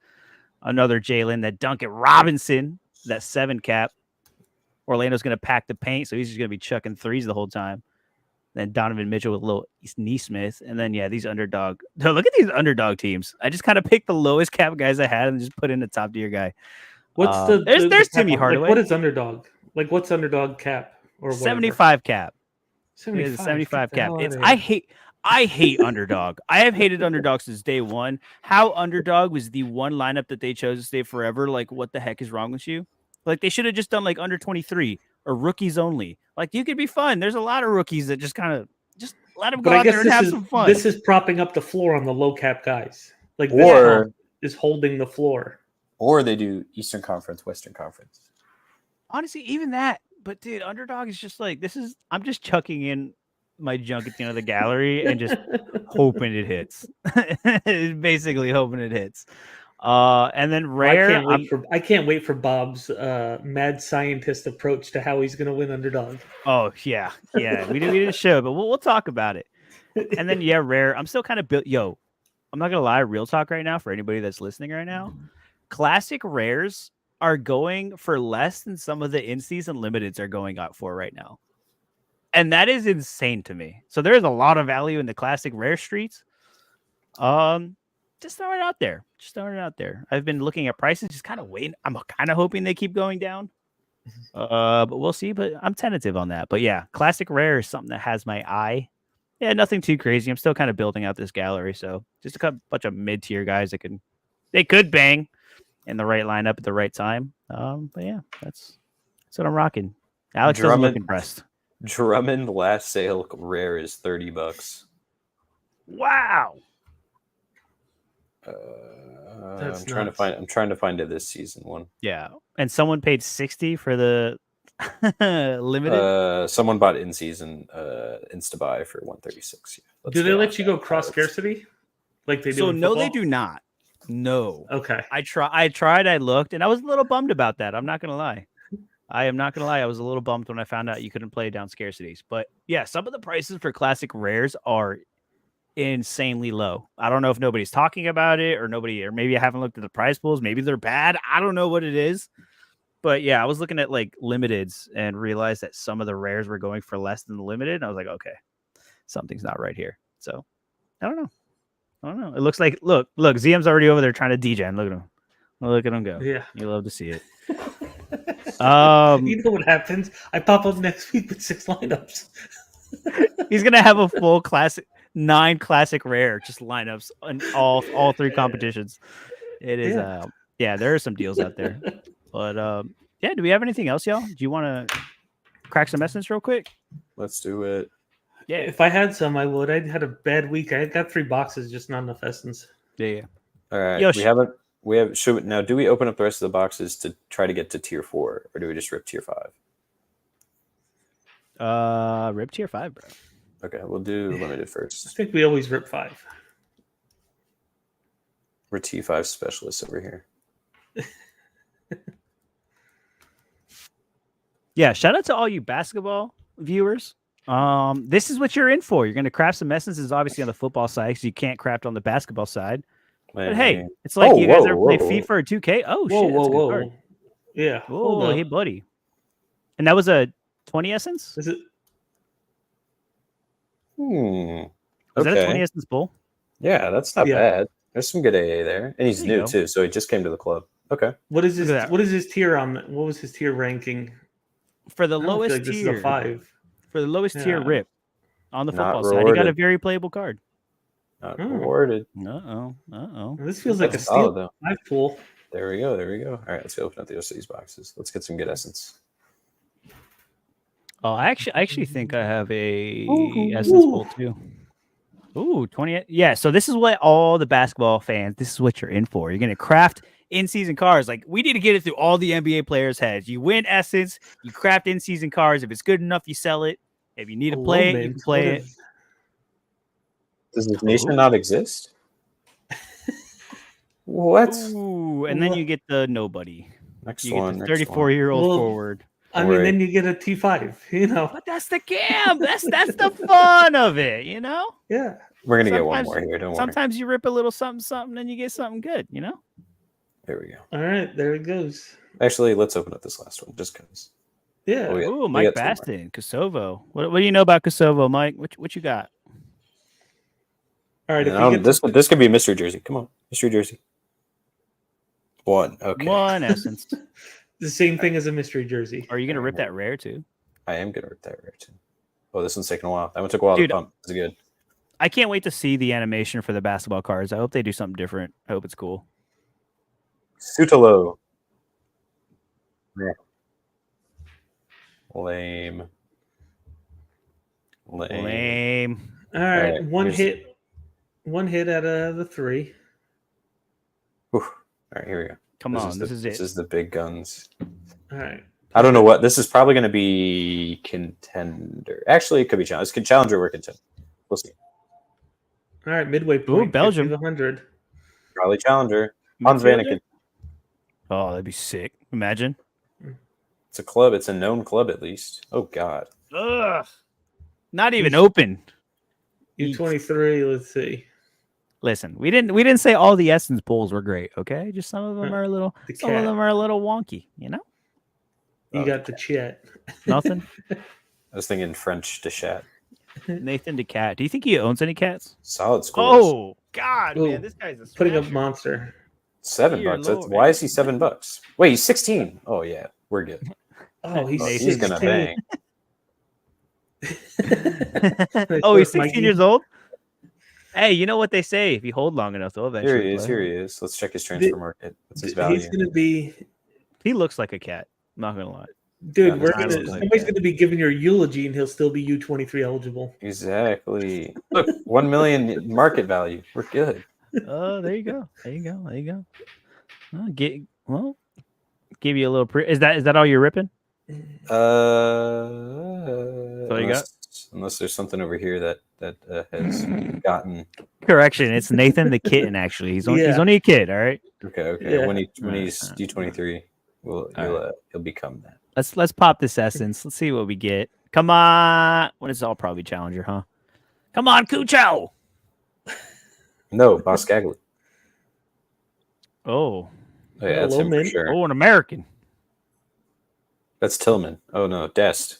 Another Jalen, that Duncan Robinson, that 7 cap. Orlando's going to pack the paint, so he's just going to be chucking threes the whole time. Then Donovan Mitchell with a little Neesmith. And then, these underdog. Look at these underdog teams. I just kind of picked the lowest cap guys I had and just put in a top tier guy. What's there's Timmy cap? Hardaway. Like, what is underdog? Like, what's underdog cap? Or whatever? 75 cap. 75, It is a 75 cap. Get the hell It's outta here. I hate underdog. I have hated underdog since day one. How underdog was the one lineup that they chose to stay forever. Like, what the heck is wrong with you? Like, they should have just done like under 23 or rookies only. Like, you could be fun. There's a lot of rookies that just kind of just let them go out there and have some fun. This is propping up the floor on the low cap guys. Like, Or this is holding the floor. Or they do Eastern Conference, Western Conference. Honestly, even that. But dude, underdog is just like, I'm just chucking in my junk at the end of the gallery and just hoping it hits. Basically hoping it hits. And then rare. I can't wait for Bob's mad scientist approach to how he's going to win underdog. Oh yeah. We did a show, but we'll talk about it. And then rare. I'm still kind of built. Yo, I'm not gonna lie. Real talk right now for anybody that's listening right now. Classic rares are going for less than some of the in-season limiteds are going out for right now. And that is insane to me. So there's a lot of value in the classic rare streets. Just throwing it out there. I've been looking at prices, just kind of waiting. I'm kind of hoping they keep going down. But we'll see. But I'm tentative on that. But yeah, classic rare is something that has my eye. Yeah, nothing too crazy. I'm still kind of building out this gallery. So just a bunch of mid-tier guys that could bang in the right lineup at the right time. But yeah, that's what I'm rocking. Alex doesn't look impressed. Drummond last sale rare is $30. Wow. That's I'm trying to find it this season one. Yeah, and someone paid $60 for the limited. Someone bought in season Instabuy for $136. Yeah. Do they let you go cross scarcity like they do? So in no, football? they do not. No. Okay. I tried. I looked, and I was a little bummed about that. I'm not gonna lie. I am not gonna lie. I was a little bummed when I found out you couldn't play down scarcities. But yeah, some of the prices for classic rares are insanely low. I don't know if nobody's talking about it or maybe I haven't looked at the prize pools. Maybe they're bad. I don't know what it is. But yeah, I was looking at like limiteds and realized that some of the rares were going for less than the limited. And I was like, okay, something's not right here. So I don't know. It looks like look, ZM's already over there trying to degen. Look at him go. Yeah. You love to see it. You know what happens? I pop up next week with 6 lineups. He's gonna have a full classic 9 classic rare just lineups on all 3 competitions. It is there are some deals out there. But do we have anything else, y'all? Do you want to crack some essence real quick? Let's do it. Yeah. If I had some, I would. I had a bad week. I got 3 boxes, just not enough essence. Yeah. All right. Yo, now do we open up the rest of the boxes to try to get to tier 4, or do we just rip tier 5? Rip tier 5, bro. Okay, we'll do limited I first. think we always rip 5. We're T5 specialists over here. Yeah, shout out to all you basketball viewers. This is what you're in for. You're going to craft some essences, obviously, on the football side, because you can't craft on the basketball side. But hey, it's like you guys ever play FIFA or 2K? Oh, shit. Whoa. Yeah. Whoa, hey, buddy. And that was a 20 essence? Is it? Was that a 20 essence bull? Yeah, that's not bad. There's some good AA there. And he's new, too, so he just came to the club. Okay. What is his tier on? What was his tier ranking? For the lowest like tier. This is a 5. For the lowest tier rip on the Not football side. rewarded. He got a very playable card. Not rewarded. Uh-oh. This feels like a steal. 5 pool. There we go. All right, let's go open up the rest of these boxes. Let's get some good essence. Oh, I actually think I have a essence bowl too. Ooh, 20. Yeah, so this is what all the basketball fans, this is what you're in for. You're going to craft in-season cards. Like, we need to get it through all the NBA players' heads. You win essence, you craft in-season cards. If it's good enough, you sell it. If you need to play it, you can play it. Does this nation not exist? What? Ooh, and then you get the nobody. Next You one. get the 34-year-old forward. I Don't mean, worry. then you get a T5. You know. But that's the cam. That's the fun of it, you know? Yeah. We're gonna get one Sometimes- more here. Don't worry. Sometimes you rip a little something, then you get something good, you know? There we go. All right, there it goes. Actually, let's open up this last one just because. Yeah. Oh, yeah. Ooh, we Mike got two more. Baston, Kosovo. What do you know about Kosovo, Mike? What you got? All right. And If you get this could be a mystery jersey. Come on, mystery jersey. One. Okay. One essence. the same thing as a mystery jersey. Are you gonna rip that rare too? I am gonna rip that rare too. Oh, this one's taking a while. That one took a while Dude, to pump. It's good. I can't wait to see the animation for the basketball cards. I hope they do something different. I hope it's cool. Sutalo. Yeah. Lame. Lame. All right, right, one here's- hit out of the three. Whew. All right, here we go. Come on, this is This it. is the big guns. All right. I don't know what this is. Probably going to be contender. Actually, it could be challenger. It's challenger or contender. We'll see. All right, midway point. Belgium. 100. Probably challenger. Hans Midfielder? Vanaken. Oh, that'd be sick. Imagine. It's a club. It's a known club at least. Oh God. Ugh. Not even open. U23. Let's see. Listen, we didn't say all the Essence Bulls were great, okay? Just some of them are a little The some of cat. them are a little wonky, you know? You Oh, got the chat. Nothing. I was thinking French de chat. Nathan DeCat. Do you think he owns any cats? Solid scores. Oh God, Ooh, man, this guy's a Putting up smasher. monster. $7. Dear That's, Lord. why is he $7? Wait, he's 16. Oh yeah, we're good. Oh, he's, Oh, Nathan. he's gonna 16. bang. Oh, he's Mikey. 16 years old. Hey, you know what they say? If you hold long enough, they'll eventually. Here he is. play. Here he is. Let's check his transfer market. What's his value? He's gonna be, He looks like a cat. I'm not gonna lie. dude. Yeah, We're that's gonna. not like Somebody's that. gonna be giving your eulogy, and he'll still be U23 eligible. Exactly. Look, 1 million market value. We're good. Oh, there you go. There you go. There you go. Give you a little. Is that all you're ripping? all you got? Unless there's something over here that has gotten. Correction. It's Nathan the kitten. Actually, he's Yeah. only a kid. All right. Okay. Yeah. When he's Alright. D23, he'll become that. Let's pop this essence. Let's see what we get. Come on. When it's all probably challenger, huh? Come on, Cucho. No, Boscagli. Oh, Oh yeah, that's Hello, him for man. sure. oh, an American. That's Tillman. Oh no, Dest.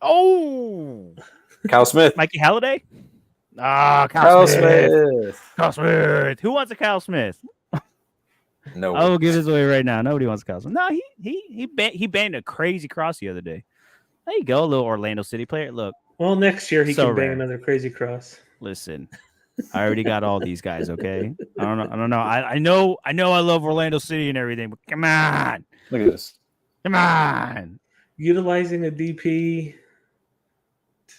Oh, Kyle Smith. Mikey Halliday. Ah, Kyle Smith. Kyle Smith. Who wants a Kyle Smith? No. I will give this away right now. Nobody wants a Kyle Smith. No, he banged a crazy cross the other day. There you go, a little Orlando City player. Look, Well, next year he So can bang rare. another crazy cross. listen. I already got all these guys. Okay, I don't know. I know. I love Orlando City and everything, but come on, Look at this. come on. Utilizing a DP to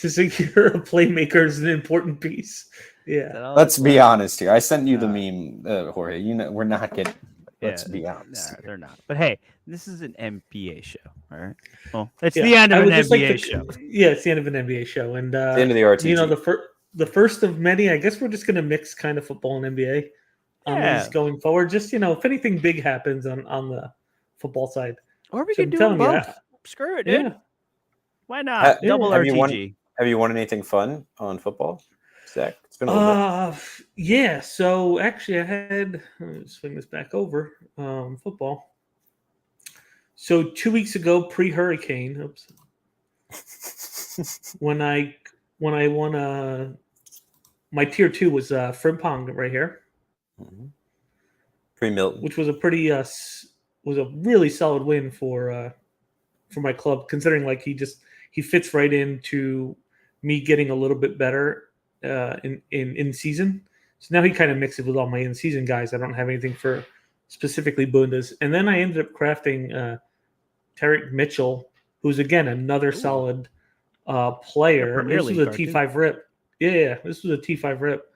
secure a playmaker is an important piece. Yeah. Let's be honest here. I sent you the meme, Jorge. You know we're not getting. Let's Yeah, be honest. Nah, they're not. But hey, this is an NBA show. All right. Well, it's Yeah, the end of I an would just like NBA to- show. Yeah, it's the end of an NBA show, and The end of the RTG. you know the first of many. I guess we're just going to mix kind of football and NBA on Yeah. these going forward. Just if anything big happens on the football side. Or we So could I'm do telling them you, both. Screw it, dude. Yeah. Why not? Yeah. Double Have you won- RTG. Have you won anything fun on football, Zach? It's been a little bit. Yeah. So actually, I had let me swing this back over football. So 2 weeks ago, pre-hurricane, when I won my tier 2 was Frimpong right here, Mhm. Pre-Milton. which was a pretty was a really solid win for my club, considering like he fits right into me getting a little bit better in season. So now he kind of mixes with all my in season guys. I don't have anything for specifically Bundes, and then I ended up crafting Tarek Mitchell, who's again another solid player. Premier This was League a card, too. T5 rip. Yeah, this was a T5 rip.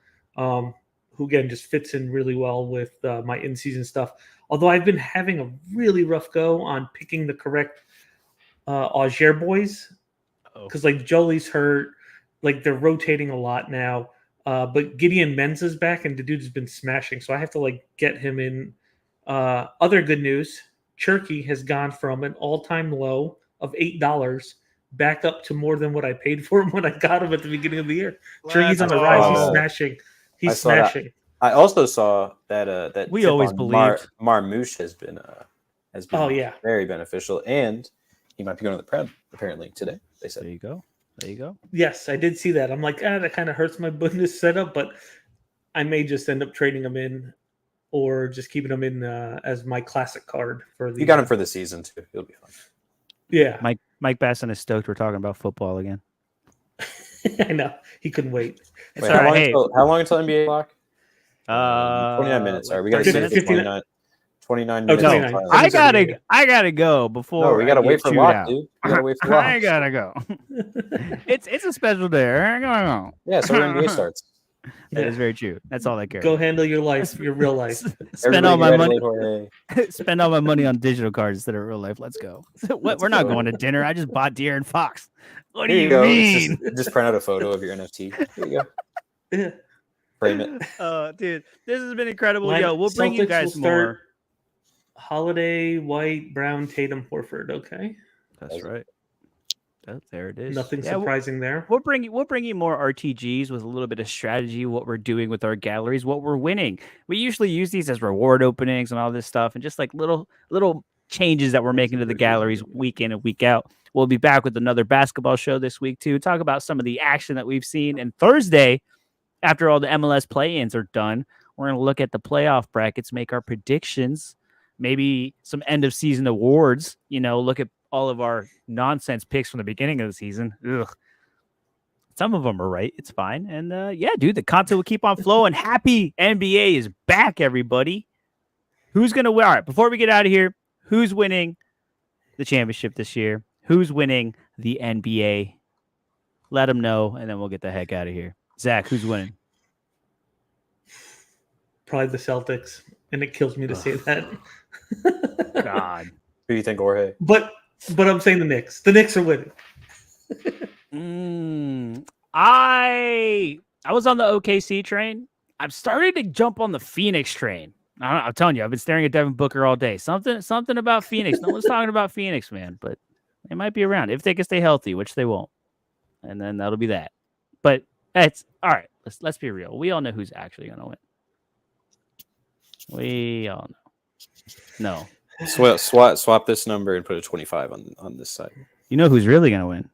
Who again just fits in really well with my in-season stuff. Although I've been having a really rough go on picking the correct Auger boys, Oh. because like Jolie's hurt, like they're rotating a lot now. But Gideon Menza's back, and the dude's been smashing, so I have to like get him in. Other good news: Turkey has gone from an all-time low of $8 back up to more than what I paid for him when I got him at the beginning of the year. Turkey's on the rise. He's smashing. He's I saw that. smashing. I also saw that that We tip always on believed. Marmouche has been Oh, yeah. very beneficial, and he might be going to the Prem apparently today. They There said. you go. There you go. Yes, I did see that. I'm like, that kind of hurts my Bundes setup, but I may just end up trading him in or just keeping him in as my classic card for the. You got him for the season too. He'll be fine. Yeah. Mike Basson is stoked we're talking about football again. I know. He couldn't wait. It's Wait, all how, right. long Hey, until, how long until NBA lock? 29 minutes. like All right, we got to 30 save minutes? the 15 29, 29 Oh, minutes. 29. of time. I gotta go before. No, we got to I wait get for chewed lock, out. dude. We got to wait for lock. I gotta go. It's a special day. I gotta go. Yeah, so when NBA starts. That is very true. That's all I care. Go handle your life, your real life. Spend all my money. Jorge. Spend all my money on digital cards instead of real life. Let's go. What? We're not going to dinner. I just bought De'Aaron Fox. What do Here you go. mean? Just print out a photo of your NFT. Here you go. Yeah. Frame it. Dude, this has been incredible. Yo, we'll bring you Celtics guys will start more. Holiday, White, Brown, Tatum, Horford. Okay, That's right. Oh, there it is. nothing Yeah, surprising there. We'll bring you more RTGs with a little bit of strategy, what we're doing with our galleries, what we're winning. We usually use these as reward openings and all this stuff, and just like little changes that we're making to the galleries week in and week out. We'll be back with another basketball show this week too. Talk about some of the action that we've seen. And Thursday, after all the MLS play-ins are done, we're going to look at the playoff brackets, make our predictions, maybe some end of season awards. Look at all of our nonsense picks from the beginning of the season. Ugh. Some of them are right. It's fine. And yeah, dude, the content will keep on flowing. Happy NBA is back, everybody. Who's going to win? All right, before we get out of here, who's winning the championship this year? Who's winning the NBA? Let them know, and then we'll get the heck out of here. Zach, who's winning? Probably the Celtics, and it kills me to say that. God. Who do you think, Jorge? But I'm saying the Knicks. The Knicks are winning. I was on the OKC train. I'm starting to jump on the Phoenix train. I'm telling you, I've been staring at Devin Booker all day. Something about Phoenix. No one's talking about Phoenix, man, but they might be around if they can stay healthy, which they won't. And then that'll be that. But it's all right. Let's be real. We all know who's actually going to win. We all know. No. Swap this number and put a 25 on this side. You know who's really going to win?